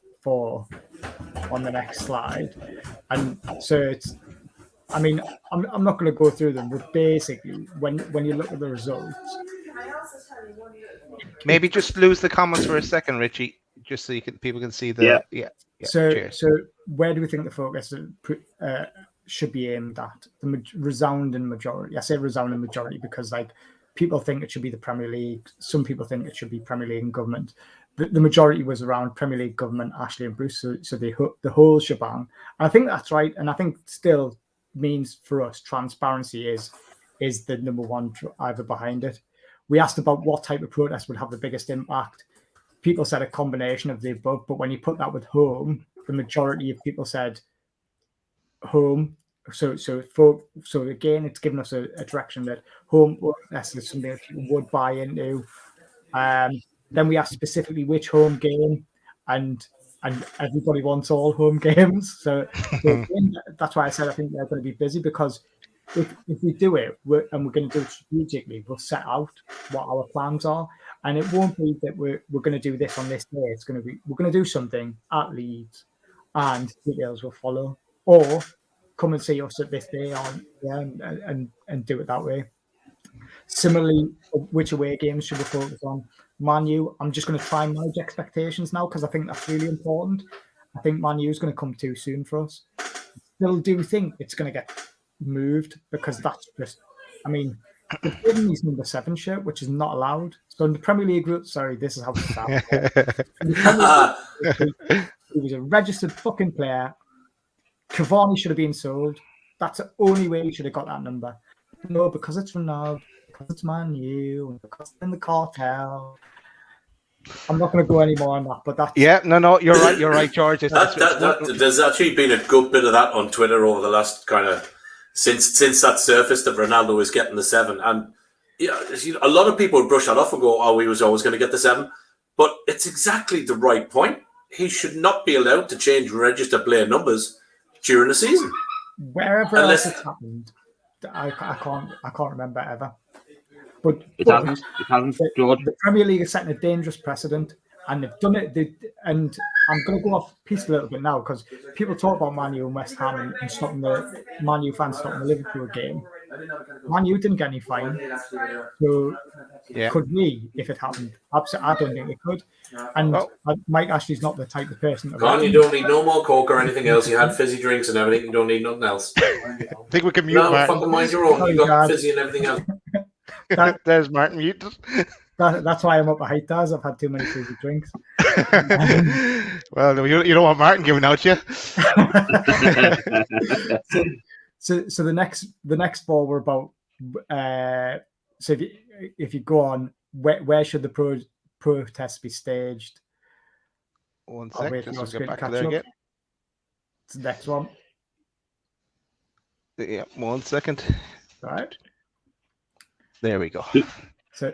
on the next slide, and so I mean, I'm not going to go through them, but basically, when you look at the results, Maybe just lose the comments for a second, Richie, just so people can see the yeah. So where do we think the focus should be aimed at? The resounding majority. I say resounding majority because like people think it should be the Premier League. Some people think it should be Premier League and government. The majority was around Premier League, government, Ashley and Bruce. So the whole shebang. And I think that's right. And I think still means for us transparency is the number one driver behind it. We asked about what type of protest would have the biggest impact. People said a combination of the above, but when you put that with home, the majority of people said home. So again, it's given us a direction that home is something that people would buy into. Then we asked specifically which home game, and everybody wants all home games. So again, that's why I said I think they're going to be busy because if we do it and we're going to do it strategically, we'll set out what our plans are, and it won't be that we're going to do this on this day. It's going to be we're going to do something at Leeds, and details will follow, or come and see us at this day and do it that way. Similarly, which away games should we focus on? Man U, I'm just going to try and manage expectations now because I think that's really important. I think Man U is going to come too soon for us. Still do think it's going to get moved because that's just, I mean, they've given his number 7 shirt, which is not allowed. So in the Premier League group, sorry, this is how it sounds. He was a registered fucking player. Cavani should have been sold. That's the only way he should have got that number. No, because it's Ronaldo, because it's Man U, because it's in the cartel. I'm not going to go any more on that, but that's... Yeah, no, you're right, George. There's actually been a good bit of that on Twitter over the last kind of... Since that surfaced that Ronaldo was getting the 7. And a lot of people would brush that off and go, oh, he was always going to get the 7. But it's exactly the right point. He should not be allowed to change register player numbers during the season. Wherever else it's happened, I can't remember ever. But it hasn't, George. The Premier League is setting a dangerous precedent, and they've done it. And I'm going to go off piece a little bit now because people talk about Man U and West Ham and stopping the Man U fans stopping the Liverpool game. Man U didn't get any fine, so could we if it happened? Absolutely, I don't think it could. And Mike Ashley's not the type of person. You don't need no more coke or anything else. You had fizzy drinks and everything. You don't need nothing else. I think we can mute Martin. Fucking mind your own. You got fizzy and everything else. There's Martin muted. That's why I'm up at height, Daz. I've had too many fizzy drinks. Well, you don't want Martin giving out you. So the next 4 were about. So if you go on, where should the protests be staged? 1 second, just get back to there again. It's the next one. Yeah, 1 second. All right. There we go. So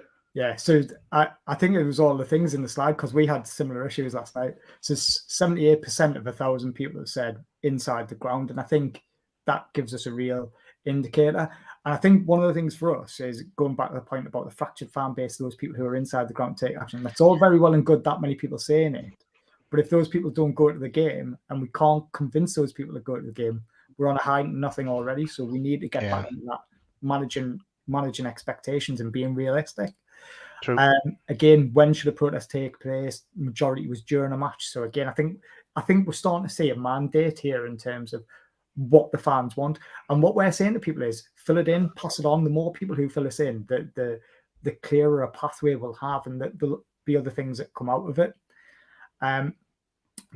I think it was all the things in the slide because we had similar issues last night. So 78% of 1,000 people have said inside the ground, and I think that gives us a real indicator. And I think one of the things for us is going back to the point about the fractured fan base, those people who are inside the ground take action. That's all very well and good, that many people saying it. But if those people don't go to the game and we can't convince those people to go to the game, we're on a high nothing already. So we need to get back into that managing expectations and being realistic. True. Again, when should a protest take place? Majority was during a match. So again, I think we're starting to see a mandate here in terms of what the fans want. And what we're saying to people is fill it in, pass it on. The more people who fill us in, the clearer a pathway we'll have, and there'll be other things that come out of it.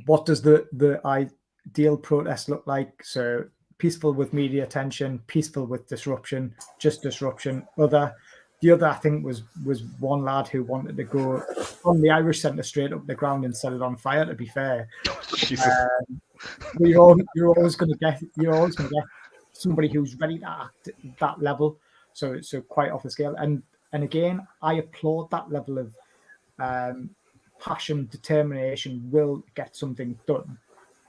What does the ideal protest look like? So peaceful with media attention, peaceful with disruption, just disruption. The other, I think, was one lad who wanted to go on the Irish centre straight up the ground and set it on fire. To be fair, you're always going to get somebody who's ready to act at that level. So quite off the scale. And again, I applaud that level of passion, determination, will get something done.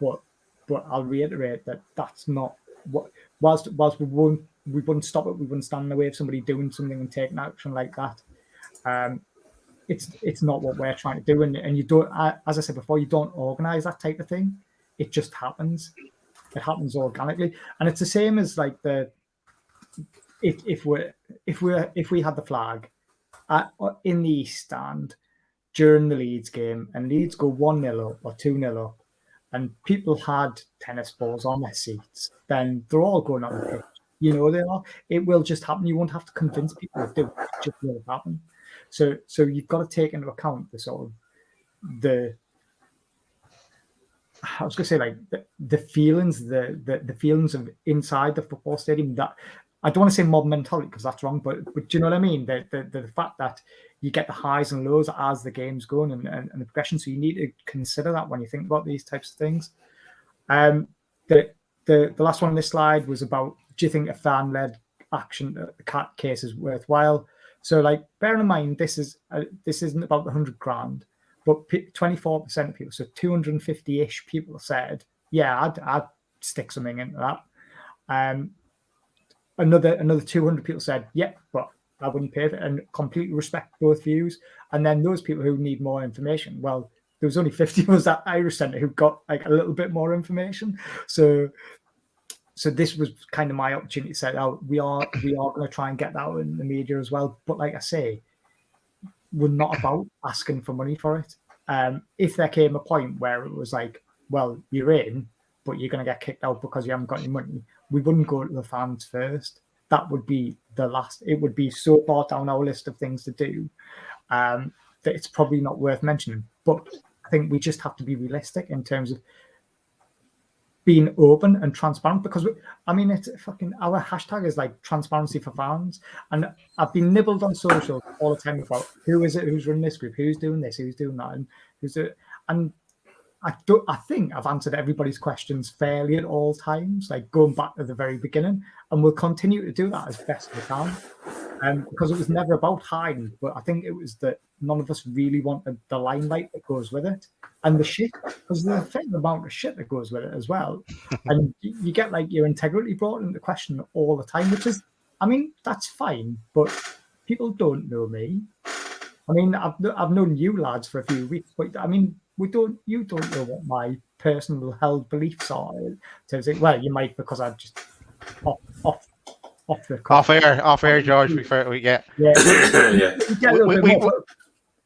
But I'll reiterate that that's not what. Whilst we wouldn't stop it, we wouldn't stand in the way of somebody doing something and taking action like that. It's not what we're trying to do, and you don't. As I said before, you don't organise that type of thing. It just happens. It happens organically, and it's the same as like if we had the flag in the East Stand during the Leeds game, and Leeds go 1-0 up or 2-0 up, and people had tennis balls on their seats, then they're all going on the pitch. You know they are. It will just happen. You won't have to convince people to do it. It just will happen. So you've got to take into account the sort of I was going to say like the feelings, the feelings of inside the football stadium. That I don't want to say mob mentality because that's wrong, but do you know what I mean? The fact that you get the highs and lows as the game's going and the progression. So you need to consider that when you think about these types of things. The last one on this slide was about, do you think a fan-led action case is worthwhile? So like, bearing in mind, this isn't about the 100 grand, but 24% of people, so 250-ish people said, yeah, I'd stick something into that. Another 200 people said, yeah, but I wouldn't pay for it, and completely respect both views. And then those people who need more information, well, there was only 50 of us at Irish Centre who got like a little bit more information. So this was kind of my opportunity to say, oh, we are going to try and get that out in the media as well. But like I say, we're not about asking for money for it. If there came a point where it was like, well, you're in, but you're going to get kicked out because you haven't got any money, we wouldn't go to the fans first. That would be the last. It would be so far down our list of things to do that it's probably not worth mentioning. But I think we just have to be realistic in terms of being open and transparent, because it's fucking, our hashtag is like transparency for fans, and I've been nibbled on social all the time about who is it who's running this group, who's doing this, who's doing that, and who's it. And I think I've answered everybody's questions fairly at all times, like going back to the very beginning, and we'll continue to do that as best we can. Because it was never about hiding, but I think it was that none of us really wanted the limelight that goes with it, and the shit, because there's a fair amount of shit that goes with it as well. And you get like your integrity brought into question all the time, which is, that's fine, but people don't know me. I've known you lads for a few weeks, but you don't know what my personal held beliefs are. So it's like, well, you might, because I'm just off air, George. Yeah.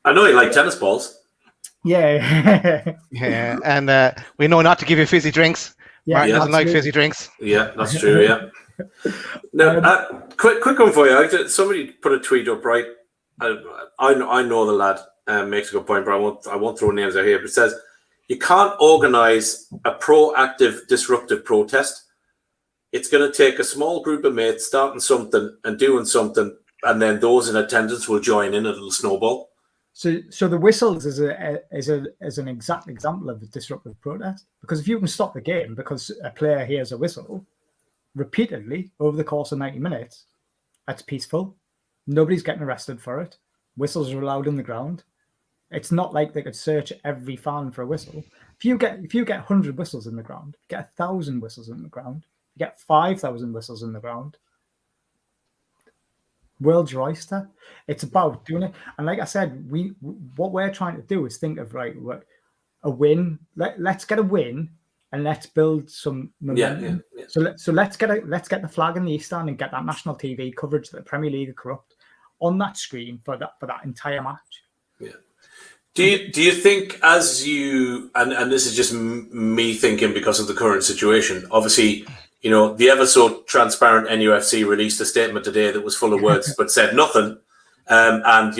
I know you like tennis balls. Yeah. Yeah, and we know not to give you fizzy drinks. Yeah, Martin doesn't like fizzy drinks. Yeah, that's true. Yeah. Now, quick one for you. Somebody put a tweet up, right? I know the lad makes a good point, but I won't throw names out here. But it says you can't organise a proactive, disruptive protest. It's going to take a small group of mates starting something and doing something, and then those in attendance will join in, and it'll snowball. So the whistles is an exact example of a disruptive protest, because if you can stop the game because a player hears a whistle repeatedly over the course of 90 minutes, that's peaceful. Nobody's getting arrested for it. Whistles are allowed in the ground. It's not like they could search every fan for a whistle. If you get 100 whistles in the ground, you get 1,000 whistles in the ground, you get 5,000 whistles in the ground. World's your oyster. It's about doing it. And like I said, what we're trying to do is think of a win. Let's get a win and let's build some momentum. Yeah. So let's get the flag in the East Stand and get that national TV coverage that the Premier League are corrupt on that screen for that entire match. Yeah. Do you think, as you and this is just me thinking because of the current situation, obviously, the ever so transparent NUFC released a statement today that was full of words but said nothing, and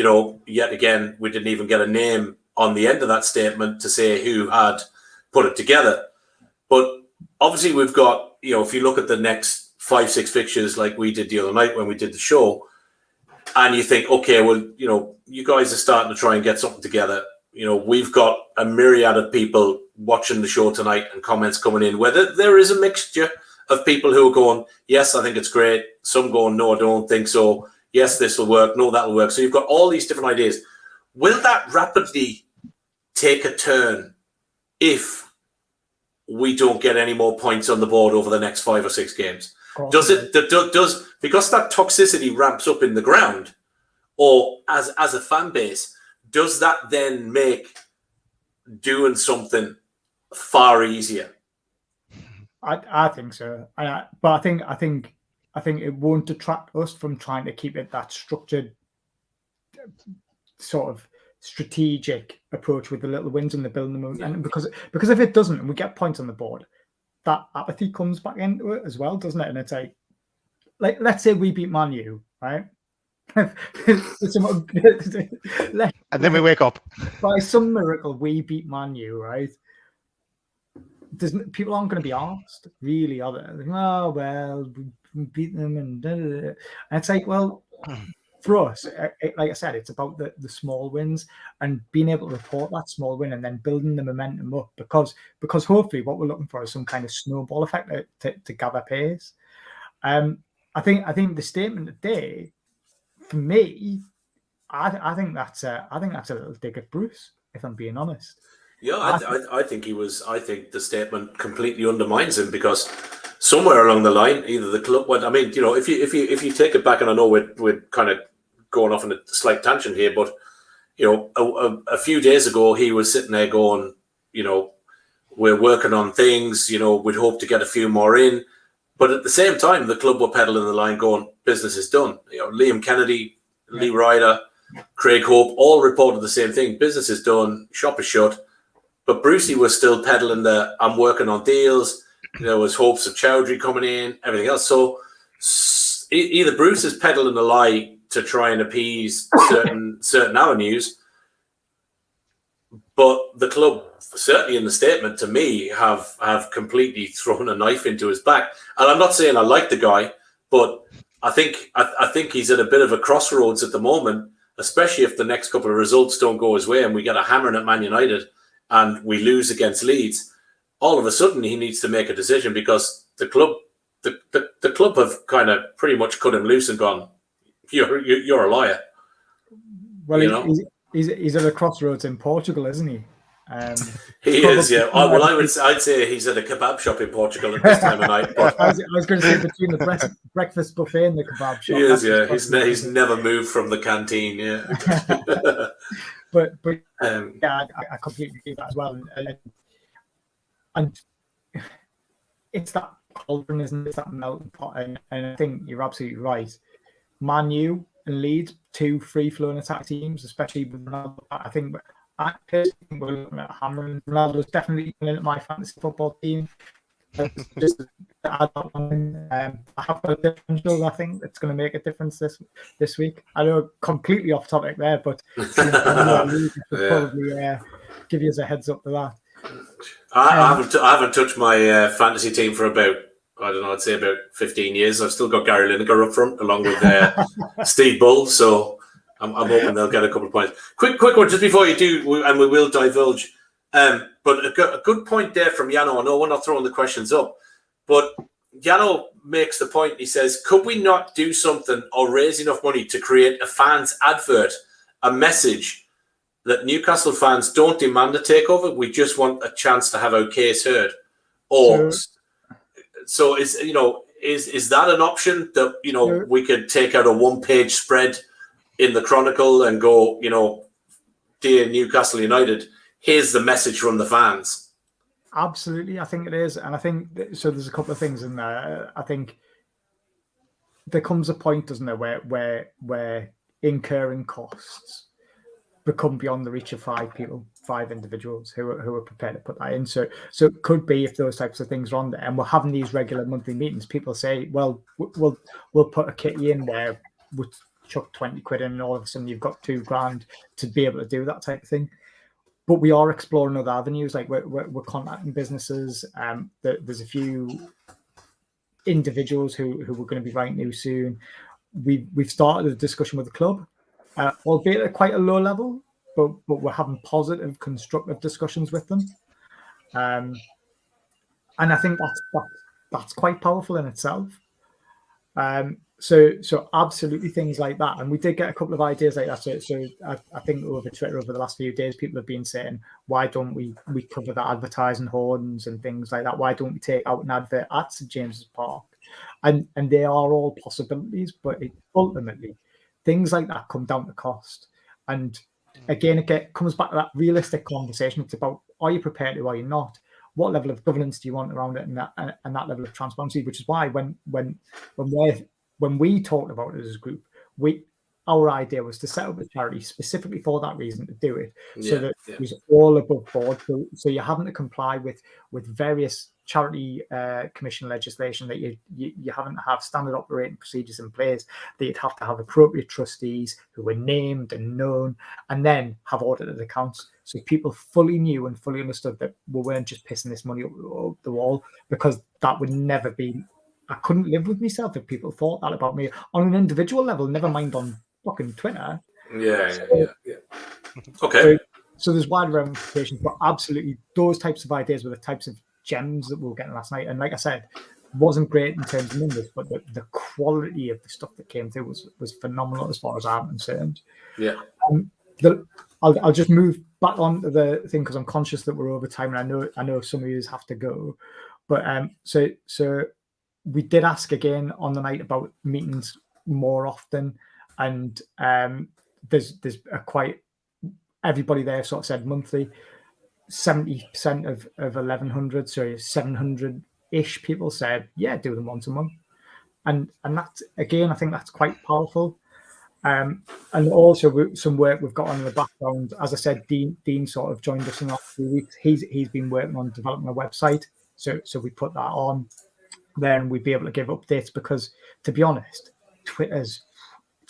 yet again we didn't even get a name on the end of that statement to say who had put it together. But obviously we've got, if you look at the next 5-6 fixtures like we did the other night when we did the show, and you think, okay, well, you guys are starting to try and get something together. We've got a myriad of people watching the show tonight and comments coming in, where there is a mixture of people who are going, yes, I think it's great. Some going, no, I don't think so. Yes, this will work. No, that will work. So you've got all these different ideas. Will that rapidly take a turn if we don't get any more points on the board over the next 5 or 6 games? Does because that toxicity ramps up in the ground, or as a fan base, does that then make doing something far easier? I think so. But I think it won't detract us from trying to keep it that structured, sort of strategic approach with the little wins and the building them. Yeah. And because if it doesn't, and we get points on the board, that apathy comes back into it as well, doesn't it? And it's like let's say we beat Man U, right? And then we wake up. By some miracle, we beat Man U, right? People aren't going to be asked, really, are they? Like, oh, well, we beat them, and and it's like, well, for us, like I said, it's about the small wins and being able to report that small win and then building the momentum up, because hopefully what we're looking for is some kind of snowball effect to gather pace. I think the statement today, for me, I think that's a little dig at Bruce, if I'm being honest. Yeah, I think he was. I think the statement completely undermines him, because somewhere along the line, either the club went. I mean, you know, if you take it back, and I know we're kind of going off on a slight tangent here, but you know, a few days ago he was sitting there going, you know, we're working on things. You know, we'd hope to get a few more in, but at the same time, the club were peddling the line, going, business is done. You know, Liam Kennedy, Lee Ryder, Craig Hope all reported the same thing: business is done, shop is shut. But Brucey was still peddling I'm working on deals. There was hopes of Chowdhury coming in, everything else. So either Bruce is peddling a lie to try and appease certain avenues, but the club, certainly in the statement to me, have completely thrown a knife into his back. And I'm not saying I like the guy, but I think he's at a bit of a crossroads at the moment, especially if the next couple of results don't go his way and we get a hammering at Man United and we lose against Leeds. All of a sudden he needs to make a decision, because the club have kind of pretty much cut him loose and gone, you're a liar. Well, he's at a crossroads in Portugal, isn't he? He is, yeah. Well, I'd say he's at a kebab shop in Portugal at this time of night. But I was going to say between the breakfast buffet and the kebab shop. He is, yeah. He's never moved from the canteen, yeah. but yeah, I completely agree with that as well. And it's that cauldron, isn't it? It's that melting pot. And I think you're absolutely right. Man U and Leeds, two free-flowing attack teams, especially with Ronaldo. I personally think we're looking at hammering. Ronaldo's definitely in at my fantasy football team. Just to add that one, I have got a differential. I think it's going to make a difference this week. I know, completely off topic there, but probably give you a heads up to that. I haven't touched my fantasy team for about, I don't know, I'd say about 15 years. I've still got Gary Lineker up front along with Steve Bull, so I'm hoping they'll get a couple of points. Quick one just before you do, and we will divulge. But a good point there from Yano. I know we're not throwing the questions up, but Yano makes the point. He says, could we not do something or raise enough money to create a fans advert, a message that Newcastle fans don't demand a takeover? We just want a chance to have our case heard. Or so is that an option that we could take out a one-page spread in the Chronicle and go, dear Newcastle United, here's the message from the fans? Absolutely, I think it is. And I think so. There's a couple of things in there. I think there comes a point, doesn't there, where incurring costs become beyond the reach of five individuals who are prepared to put that in. So it could be, if those types of things are on there and we're having these regular monthly meetings, people say, well, we'll put a kitty in there, we'll chuck 20 quid in, and all of a sudden you've got $2,000 to be able to do that type of thing. But we are exploring other avenues, like we're contacting businesses. There's a few individuals who we're going to be writing to soon. We've started a discussion with the club, albeit at quite a low level, but we're having positive, constructive discussions with them. And I think that's quite powerful in itself. So absolutely things like that. And we did get a couple of ideas like that. So I think over Twitter over the last few days, people have been saying, why don't we cover the advertising horns and things like that? Why don't we take out an advert at St James's Park? And they are all possibilities, but ultimately things like that come down to cost. And again, it comes back to that realistic conversation. It's about, are you prepared to, are you not? what level of governance do you want around it, and that level of transparency. Which is why when we talked about it as a group, our idea was to set up a charity specifically for that reason, to do it so that it was all above board. So you're having to comply with various charity commission legislation, that you haven't to have standard operating procedures in place, that you'd have to have appropriate trustees who were named and known, and then have audited accounts, so people fully knew and fully understood that we weren't just pissing this money up the wall, because that would never be. I couldn't live with myself if people thought that about me on an individual level, never mind on fucking Twitter. Yeah. Okay. So there's wide ramifications, but absolutely those types of ideas were the types of gems that we were getting last night. And like I said, wasn't great in terms of numbers, but the quality of the stuff that came through was phenomenal as far as I'm concerned. Yeah. I'll just move back on to the thing because I'm conscious that we're over time, and I know some of you have to go. But so we did ask again on the night about meetings more often, and there's a quite everybody there sort of said monthly. 70% of 1100, sorry, 700-ish people said, yeah, do them once a month. And that's, again, I think that's quite powerful. And also some work we've got on in the background. As I said, Dean sort of joined us in the last few weeks. He's been working on developing a website. So we put that on. Then we'd be able to give updates, because to be honest, it's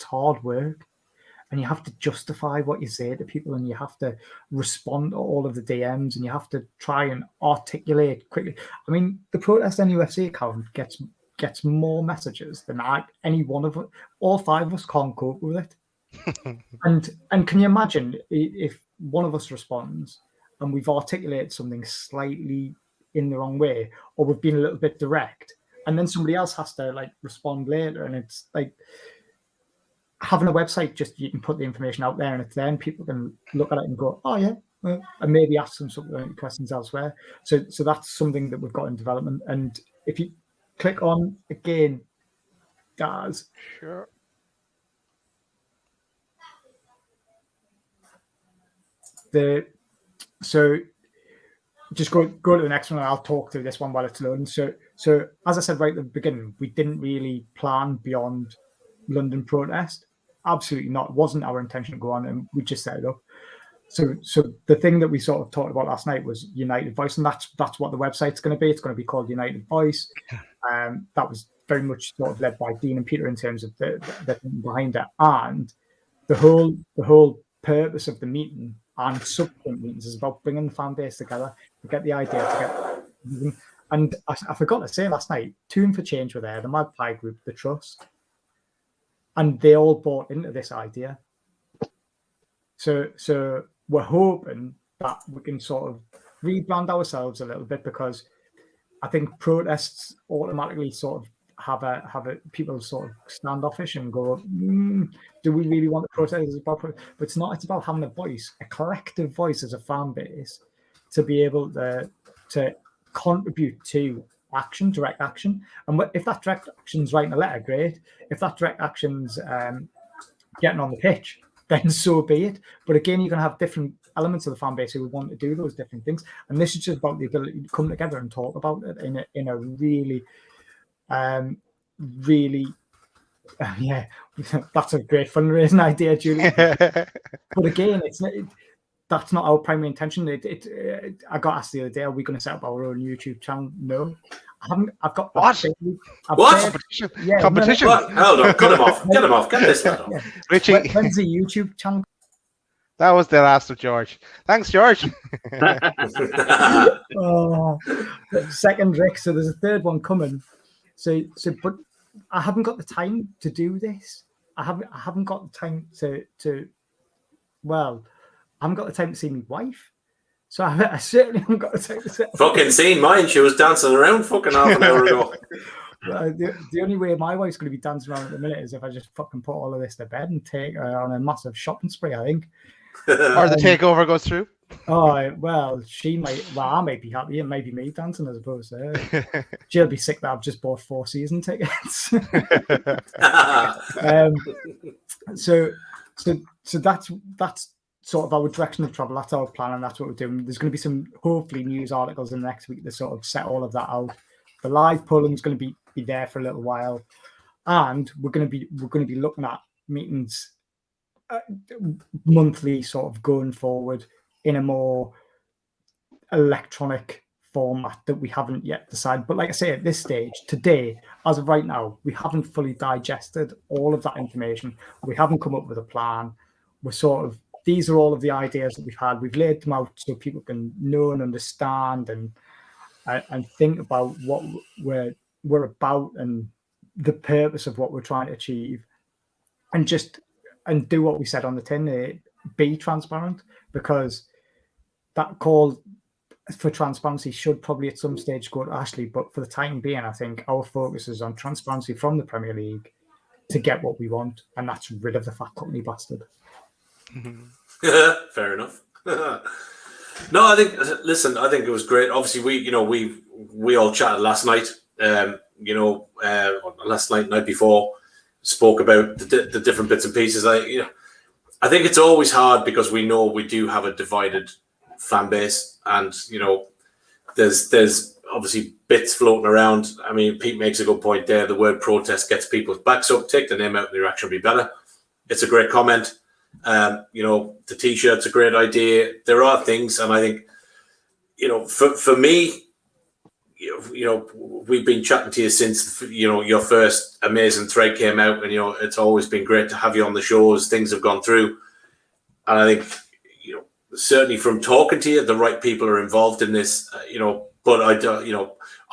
hard work. And you have to justify what you say to people, and you have to respond to all of the DMs, and you have to try and articulate quickly. I mean, the Protest NUFC account gets more messages than any one of us. All five of us can't cope with it. and can you imagine if one of us responds and we've articulated something slightly in the wrong way, or we've been a little bit direct, and then somebody else has to like respond later, and it's like, having a website, just you can put the information out there, and it's then people can look at it and go, oh yeah, and maybe ask some sort of questions elsewhere. So that's something that we've got in development. And if you click on again, guys, sure. So just go to the next one, and I'll talk through this one while it's loading. So as I said right at the beginning, we didn't really plan beyond London protest. Absolutely not. It wasn't our intention to go on, and we just set it up. So the thing that we sort of talked about last night was United Voice, and that's what the website's going to be. It's going to be called United Voice. That was very much sort of led by Dean and Peter in terms of the thing behind it, and the whole purpose of the meeting and subsequent meetings is about bringing the fan base together to get the idea to get. And I forgot to say last night, Tune for Change were there, the Magpie Group, the Trust. And they all bought into this idea. So we're hoping that we can sort of rebrand ourselves a little bit, because I think protests automatically sort of have a people sort of standoffish and go, do we really want to protest? But it's not. It's about having a voice, a collective voice as a fan base, to be able to contribute to action, direct action. And if that direct action's writing a letter, great. If that direct action's getting on the pitch, then so be it. But again, you're going to have different elements of the fan base who want to do those different things. And this is just about the ability to come together and talk about it in a really, yeah, that's a great fundraising idea, Julie. But again, that's not our primary intention. I got asked the other day, are we going to set up our own YouTube channel? No. I've got what? Competition? Yeah, competition? What? Hold on, cut him off. Get him off. Get this man off. Yeah. Richie, when's the YouTube channel? That was the last of George. Thanks, George. Second, Rick. So there's a third one coming. So, but I haven't got the time to do this. I haven't got the time to. Well, I haven't got the time to see my wife. So I certainly haven't got the time to sit. Fucking seen mine. She was dancing around fucking half an hour ago. The only way my wife's going to be dancing around at the minute is if I just fucking put all of this to bed and take her on a massive shopping spree, I think. Or the takeover goes through. Oh, well, she might. Well, I might be happy. It might be me dancing as opposed to her. She'll be sick that I've just bought 4 season tickets. So that's sort of our direction of travel. That's our plan, and that's what we're doing. There's going to be some hopefully news articles in the next week that sort of set all of that out. The live polling is going to be there for a little while, and we're going to be looking at meetings monthly, sort of going forward in a more electronic format that we haven't yet decided. But like I say, at this stage, today, as of right now, we haven't fully digested all of that information. We haven't come up with a plan. We're sort of, these are all of the ideas that we've had. We've laid them out so people can know and understand and think about what we're about and the purpose of what we're trying to achieve, and do what we said on the tin, be transparent, because that call for transparency should probably at some stage go to Ashley, but for the time being, I think our focus is on transparency from the Premier League to get what we want, and that's rid of the fat company bastard. Fair enough. No, I think it was great. Obviously, we all chatted last night. Last night before, spoke about the different bits and pieces. I think it's always hard because we know we do have a divided fan base, and there's obviously bits floating around. I mean, Pete makes a good point there. The word protest gets people's backs up. Take the name out, and the reaction will be better. It's a great comment. The T-shirt's a great idea. There are things, and I think, for me, we've been chatting to you since your first amazing thread came out, and it's always been great to have you on the show as things have gone through. And I think certainly from talking to you, the right people are involved in this. But I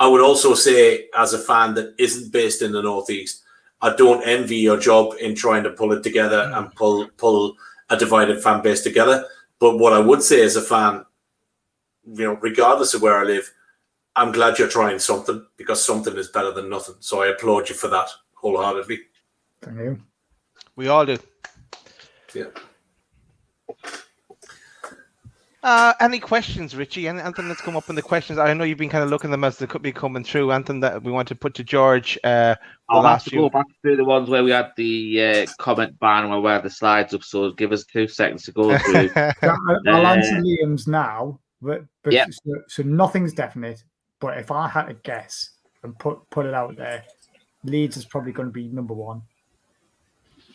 would also say, as a fan that isn't based in the Northeast, I don't envy your job in trying to pull it together and pull a divided fan base together. But what I would say as a fan, regardless of where I live, I'm glad you're trying something, because something is better than nothing. So I applaud you for that wholeheartedly. Thank you. We all do. Yeah. Any questions, Richie? Anything that's come up in the questions? I know you've been kind of looking at them as they could be coming through. Anything that we want to put to George? I'll have to go back through the ones where we had the comment ban where we had the slides up. So give us 2 seconds to go through. I'll answer Liam's now, but yeah. So nothing's definite. But if I had to guess and put it out there, Leeds is probably going to be number one.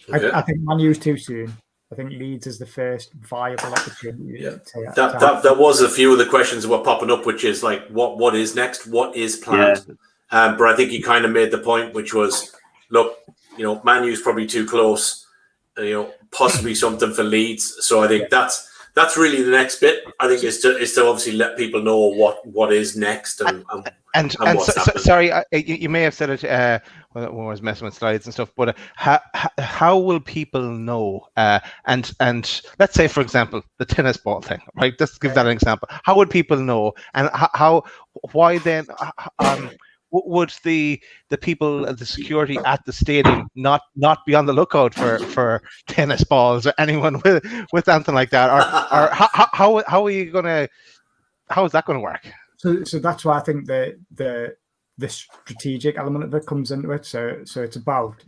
Okay. I think Man U's too soon. I think Leeds is the first viable opportunity. Yeah. That was a few of the questions that were popping up, which is like, what is next? What is planned? Yeah. But I think you kind of made the point, which was, look, Man U's probably too close. Possibly something for Leeds. So I think that's really the next bit. I think is to obviously let people know what is next and what's happening. Sorry, you may have said it when I was messing with slides and stuff, but how will people know? And let's say, for example, the tennis ball thing, right? Just give that an example. How would people know? And why then? Would the people, the security at the stadium, not be on the lookout for tennis balls or anyone with anything like that? Or how are you gonna? How is that going to work? So that's why I think the strategic element of it comes into it. So it's about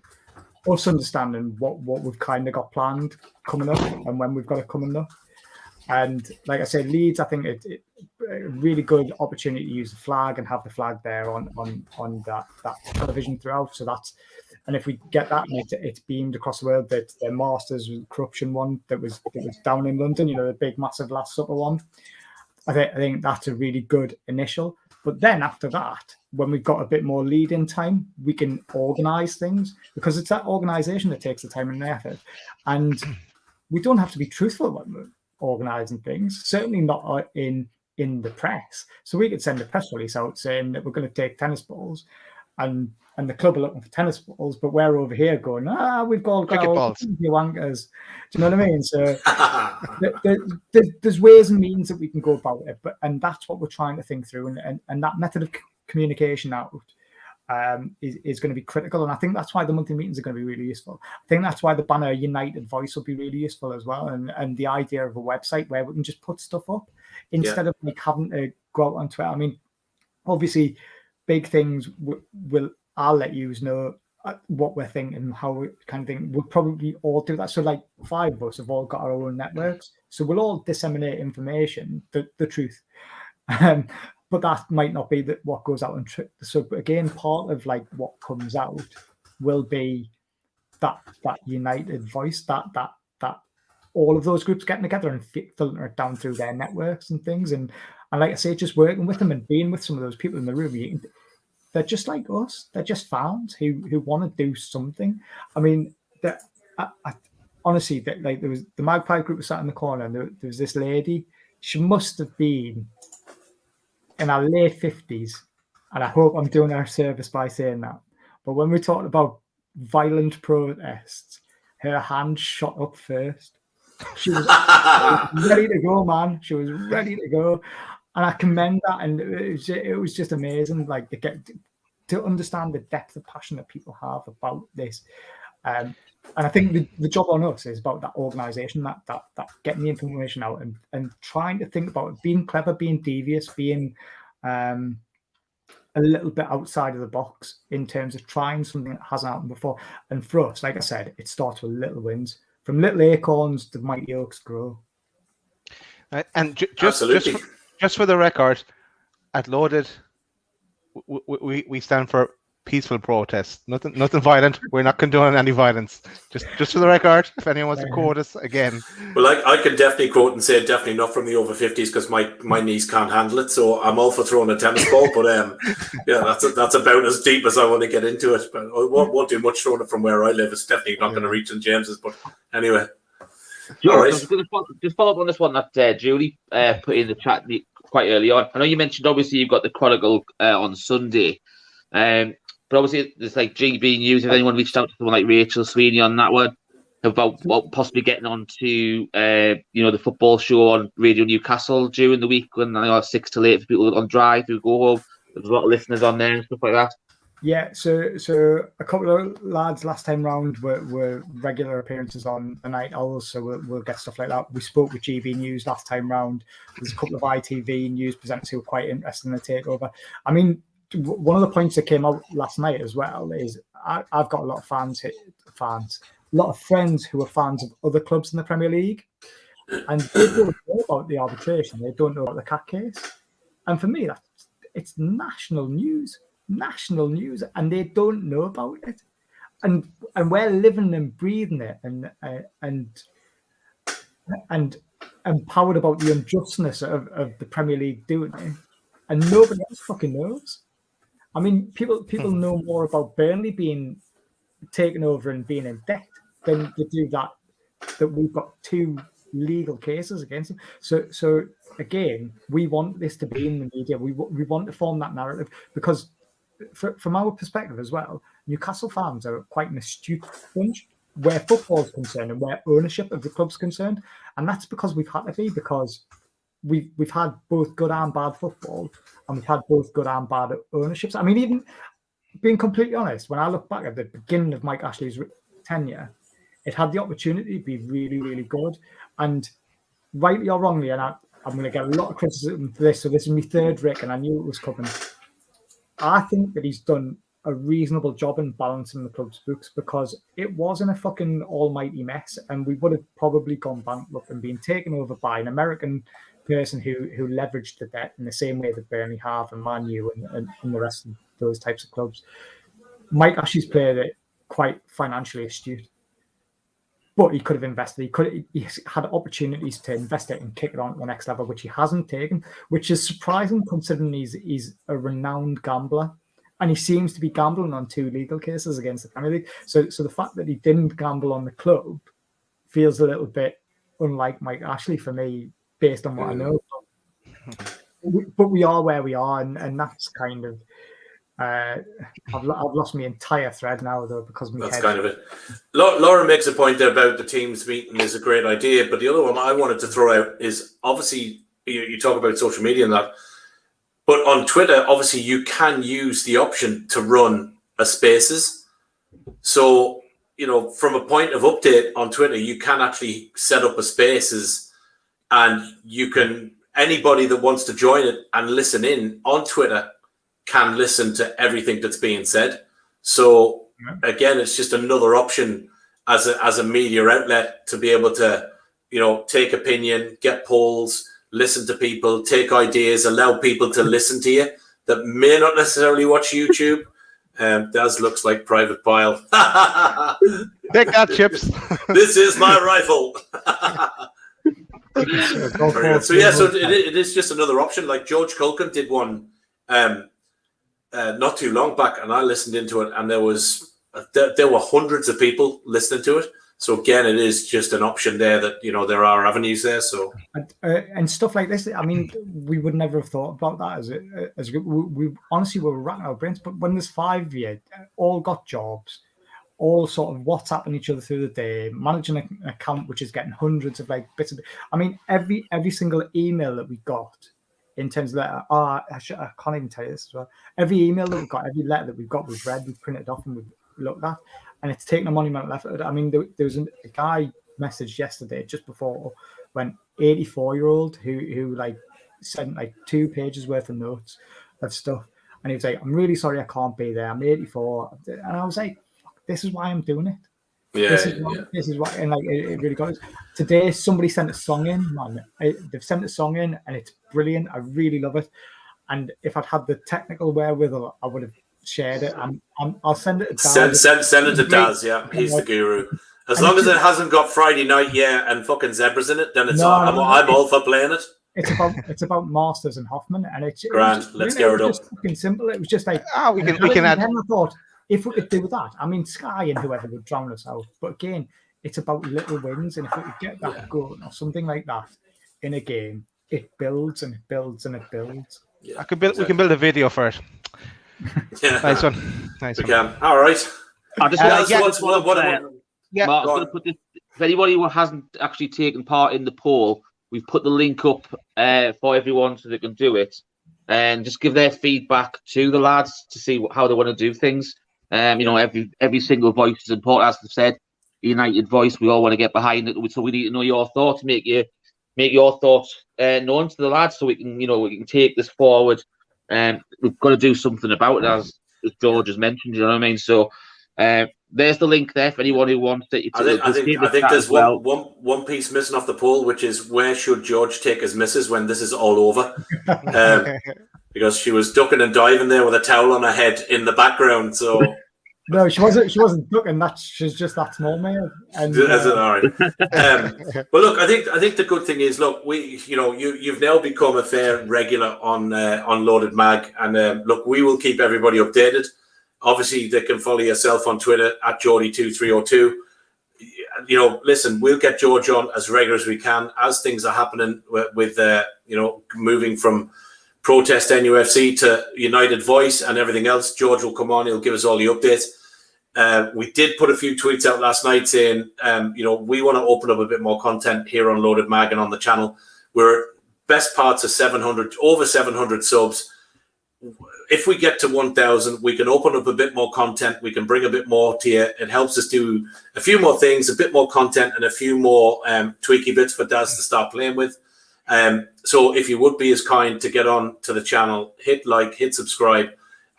us understanding what we've kind of got planned coming up and when we've got it coming up. And like I said, Leeds, I think it's a really good opportunity to use the flag and have the flag there on that television throughout. So and if we get that and it's beamed across the world, that the Masters corruption one that was down in London, the big massive Last Supper one. I think that's a really good initial. But then after that, when we've got a bit more lead-in time, we can organise things, because it's that organisation that takes the time and the effort. And we don't have to be truthful about organising things, certainly not in the press. So we could send a press release out saying that we're going to take tennis balls, and the club are looking for tennis balls, but we're over here going, we've got cricket balls, you wankers. Do you know what I mean? So there's ways and means that we can go about it, and that's what we're trying to think through, and that method of communication out is going to be critical. And I think that's why the monthly meetings are going to be really useful. I think that's why the banner United Voice will be really useful as well, and the idea of a website where we can just put stuff up instead of having to go out on Twitter. I mean, obviously, big things I'll let you know what we're thinking, how we kind of think, we'll probably all do that. So like 5 of us have all got our own networks, so we'll all disseminate information, the truth. But that might not be what goes out. And so again, part of like what comes out will be that united voice, that all of those groups getting together and filter it down through their networks and things. And like I say, just working with them and being with some of those people in the room, they're just like us. They're just fans who want to do something. I mean, honestly, like there was the Magpie group was sat in the corner, and there was this lady. She must have been in her late 50s, and I hope I'm doing her a service by saying that. But when we talked about violent protests, her hand shot up first. She was ready to go, man. She was ready to go. And I commend that, and it was just amazing, like to understand the depth of passion that people have about this. And I think the job on us is about that organisation, that getting the information out and trying to think about it, being clever, being devious, being a little bit outside of the box in terms of trying something that hasn't happened before. And for us, like I said, it starts with little wins. From little acorns, the mighty oaks grow. And just for the record, at Loaded, we stand for peaceful protest. Nothing violent. We're not condoning any violence. Just for the record, if anyone wants to quote us again. Well, I can definitely quote and say definitely not from the over 50s because my knees can't handle it. So I'm all for throwing a tennis ball, but yeah, that's about as deep as I want to get into it. But I won't do much throwing it from where I live. It's definitely not going to reach in James's. But anyway. All right. I was going to just follow up on this one that Julie put in the chat quite early on. I know you mentioned obviously you've got the Chronicle on Sunday, but obviously there's like GB News. If anyone reached out to someone like Rachel Sweeney on that one about possibly getting on to the football show on Radio Newcastle during the week when 6 to 8 for people on drive who go home. There's a lot of listeners on there and stuff like that. Yeah, so a couple of lads last time round were regular appearances on the Night Owls, so we'll get stuff like that. We spoke with GB News last time round. There's a couple of ITV news presenters who were quite interested in the takeover. I mean, one of the points that came out last night as well is I've got a lot of a lot of friends who are fans of other clubs in the Premier League, and they don't know about the arbitration. They don't know about the cat case, and for me, it's national news, and they don't know about it, and we're living and breathing it, and empowered about the unjustness of the Premier League doing it, and nobody else fucking knows. I mean, people know more about Burnley being taken over and being in debt than they do that we've got 2 legal cases against them. So again, we want this to be in the media. We want to form that narrative because from our perspective as well, Newcastle fans are quite an astute bunch where football is concerned and where ownership of the club's concerned. And that's because we've had to be, because we've had both good and bad football, and we've had both good and bad ownerships. I mean, even being completely honest, when I look back at the beginning of Mike Ashley's tenure, it had the opportunity to be really, really good. And rightly or wrongly, and I'm going to get a lot of criticism for this, so this is my 3rd Rick, and I knew it was coming. I think that he's done a reasonable job in balancing the club's books, because it wasn't a fucking almighty mess, and we would have probably gone bankrupt and been taken over by an American person who leveraged the debt in the same way that Burnley have and Man U and the rest of those types of clubs. Mike Ashley's played it quite financially astute, but he could have invested. He had opportunities to invest it and kick it on to the next level, which he hasn't taken, which is surprising considering he's a renowned gambler, and he seems to be gambling on 2 legal cases against the Premier League. So the fact that he didn't gamble on the club feels a little bit unlike Mike Ashley for me, based on what I know. But we are where we are, and that's kind of. I've lost my entire thread now, though, because that's kind of it. Laura makes a point there about the teams meeting is a great idea, but the other one I wanted to throw out is obviously you talk about social media and that, but on Twitter, obviously you can use the option to run a Spaces. So from a point of update on Twitter, you can actually set up a Spaces, and anybody that wants to join it and listen in on Twitter can listen to everything that's being said. So again, it's just another option as a media outlet to be able to, take opinion, get polls, listen to people, take ideas, allow people to listen to you that may not necessarily watch YouTube. Daz looks like Private Pile. Take that, Chips. This is my rifle. So it is just another option. Like George Culkin did one not too long back, and I listened into it, and there were hundreds of people listening to it. So again, it is just an option there that there are avenues there. So and stuff like this. I mean, we would never have thought about that as we honestly were racking our brains. But when there's 5 of you, all got jobs, all sort of WhatsApping each other through the day, managing an account which is getting hundreds of bits of. I mean, every single email that we got in terms of that. I can't even tell you this as well. Every email that we got, every letter that we've got, we've read, we've printed off, and we've looked at. And it's taken a monumental effort. I mean, there was a guy messaged yesterday just before when 84-year-old who sent 2 pages worth of notes of stuff, and he was like, "I'm really sorry I can't be there. I'm 84," and I was like, "This is why I'm doing it. This is why." And it really got us. Today, somebody sent a song in. Man, they've sent a song in, and it's brilliant. I really love it. And if I'd had the technical wherewithal, I would have shared it. I'll send it to Daz. Send it to Daz. Yeah, he's the guru. As long as it hasn't got Friday Night and fucking zebras in it, then it's I'm all for playing it. It's about Masters and Hoffman, and it's grand. Let's get it up. Just fucking simple. It was just like we can add. I thought if we could do that, I mean, Sky and whoever would drown us out. But again, it's about little wins, and if we could get that goal or something like that in a game, it builds and it builds and it builds. Yeah, we can build a video for it. Yeah. Nice one. We can. All right. I just Mark, I was going to put this. If anybody who hasn't actually taken part in the poll, we've put the link up for everyone so they can do it and just give their feedback to the lads to see how they want to do things. Every single voice is important, as I've said. United voice. We all want to get behind it, so we need to know your thoughts. Make your thoughts known to the lads, so we can take this forward. We've got to do something about it, as George has mentioned. You know what I mean? So there's the link there for anyone who wants it. I think there's one piece missing off the poll, which is where should George take his missus when this is all over? Because she was ducking and diving there with a towel on her head in the background. So no, she wasn't ducking. She's just that small, male. And all right. Well, look, I think the good thing is, look, you've now become a fair regular on Loaded Mag, and look, we will keep everybody updated. Obviously, they can follow yourself on Twitter at Geordie2302. Listen, we'll get George on as regular as we can as things are happening with moving from Protest NUFC to United Voice and everything else. George will come on. He'll give us all the updates. We did put a few tweets out last night saying, we want to open up a bit more content here on Loaded Mag and on the channel. We're best parts of over 700 subs. If we get to 1,000, we can open up a bit more content. We can bring a bit more to you. It helps us do a few more things, a bit more content, and a few more tweaky bits for Daz to start playing with. So if you would be as kind to get on to the channel, hit like, hit subscribe,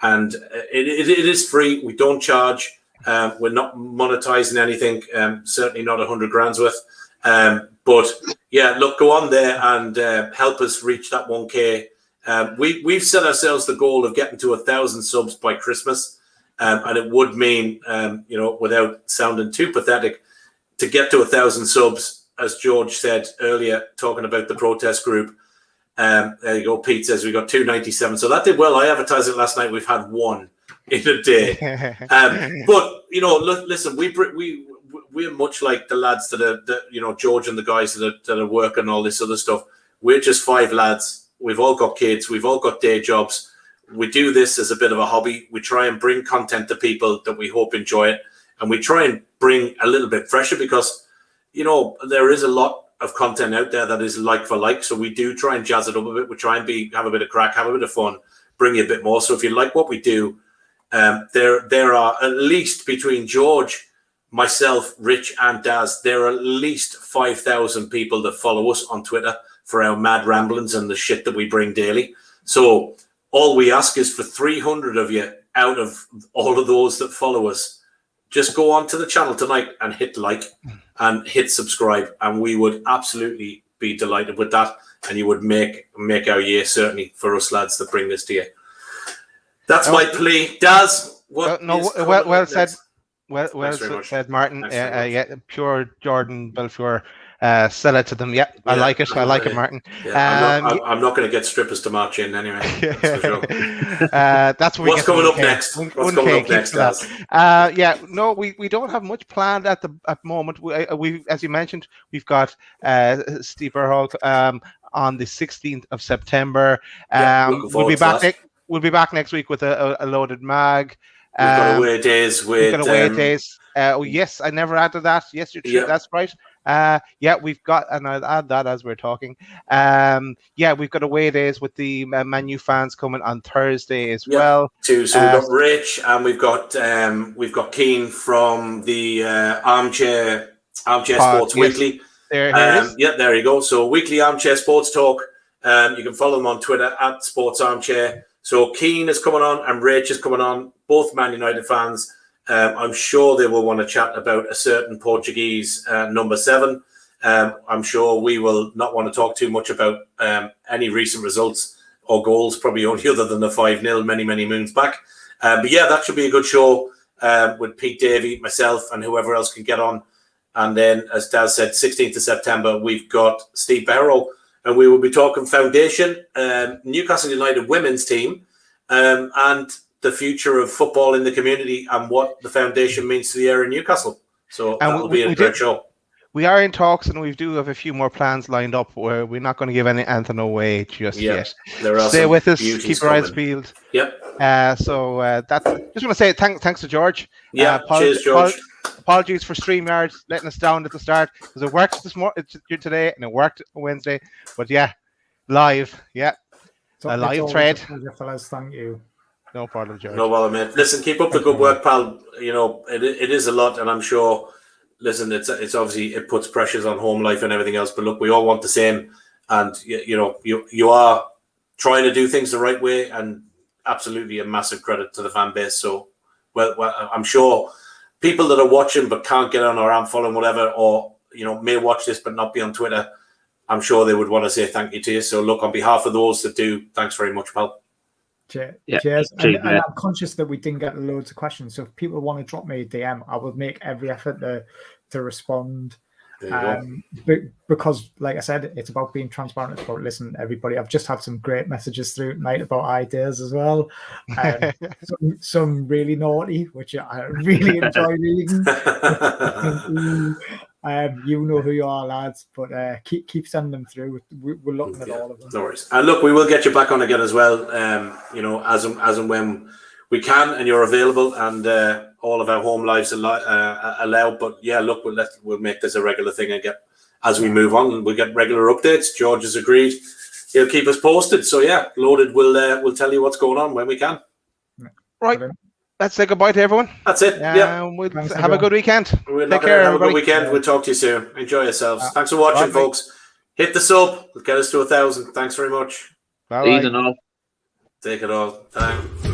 and it is free. We don't charge. We're not monetizing anything. Certainly not 100 grand's worth. But yeah, look, go on there and help us reach that 1K. We've set ourselves the goal of getting to 1,000 subs by Christmas, and it would mean, without sounding too pathetic, to get to 1,000 subs. As George said earlier, talking about the protest group, there you go. Pete says we got 297, so that did well. I advertised it last night. We've had one in a day, but listen, we're much like the lads that are, George and the guys that are working all this other stuff. We're just 5 lads. We've all got kids. We've all got day jobs. We do this as a bit of a hobby. We try and bring content to people that we hope enjoy it, and we try and bring a little bit fresher because. There is a lot of content out there that is like for like. So we do try and jazz it up a bit. We try and have a bit of crack, have a bit of fun, bring you a bit more. So if you like what we do, there are at least between George, myself, Rich, and Daz, there are at least 5,000 people that follow us on Twitter for our mad ramblings and the shit that we bring daily. So all we ask is for 300 of you out of all of those that follow us just go on to the channel tonight and hit like and hit subscribe, and we would absolutely be delighted with that. And you would make our year, certainly for us lads that bring this to you. That's my plea. Daz, what? Well said. Next? Well said, Martin. Thanks Pure Jordan Belfort. Sell it to them. Yeah, I like it. I like it, Martin. Yeah, I'm not going to get strippers to march in anyway. That's for sure. That's what's coming up next. What's coming up next, Daz? No, we don't have much planned at the moment. We as you mentioned, we've got Steve Burhall on the 16th of September. We'll be back. We'll be back next week with a loaded mag. We've got away days with. We've got away days. Yes, I never added that. Yes, you're true. That's right. We've got, and I'll add that as we're talking. We've got away days with the Man U fans coming on Thursday as well. Too. So we've got Rich, and we've got Keane from the Armchair Sports Weekly. There you go. So weekly Armchair Sports Talk. You can follow them on Twitter at Sports Armchair. So Keane is coming on and Rach is coming on, both Man United fans. I'm sure they will want to chat about a certain Portuguese number 7. I'm sure we will not want to talk too much about any recent results or goals, probably only other than the 5-0 many, many moons back. But yeah, that should be a good show with Pete Davey, myself, and whoever else can get on. And then, as Daz said, 16th of September, we've got Steve Barrow. And we will be talking foundation, Newcastle United women's team, and the future of football in the community and what the foundation means to the area of Newcastle. So that will be a great show. We are in talks, and we do have a few more plans lined up where we're not going to give anything away just yet. Stay with us, keep your eyes peeled. Yep. That's just want to say thanks to George. Yeah, cheers, George. Apologies for StreamYard letting us down at the start because it worked today and it worked Wednesday. But yeah, live. Yeah. A live thread. Fellas, thank you. No problem, George. No problem, mate. Listen, keep up the good work, pal. You know, it is a lot, and I'm sure, listen, it's obviously, it puts pressures on home life and everything else. But look, we all want the same. And, you are trying to do things the right way, and absolutely a massive credit to the fan base. So, well I'm sure people that are watching but can't get on or aren't following whatever, or may watch this but not be on Twitter, I'm sure they would want to say thank you to you. So look, on behalf of those that do, thanks very much, pal. Cheers. And I'm conscious that we didn't get loads of questions, so if people want to drop me a DM, I will make every effort to respond. Because, like I said, it's about being transparent. It's about listening to everybody. I've just had some great messages through tonight about ideas as well. Some really naughty, which I really enjoy reading. You know who you are, lads, but keep sending them through. We're looking at all of them. No worries. And look, we will get you back on again as well. As and when we can, and you're available, and all of our home lives allow. But yeah, look, we'll make this a regular thing and as we move on, we'll get regular updates. George has agreed; he'll keep us posted. So yeah, Loaded will tell you what's going on when we can. Right. Let's say goodbye to everyone. That's it. We'll have a good weekend. Take care, everybody. Have a good weekend. We'll talk to you soon. Enjoy yourselves. Thanks for watching, folks. Hit the sub. Get us to 1,000. Thanks very much. Bye. Take it all. Thanks.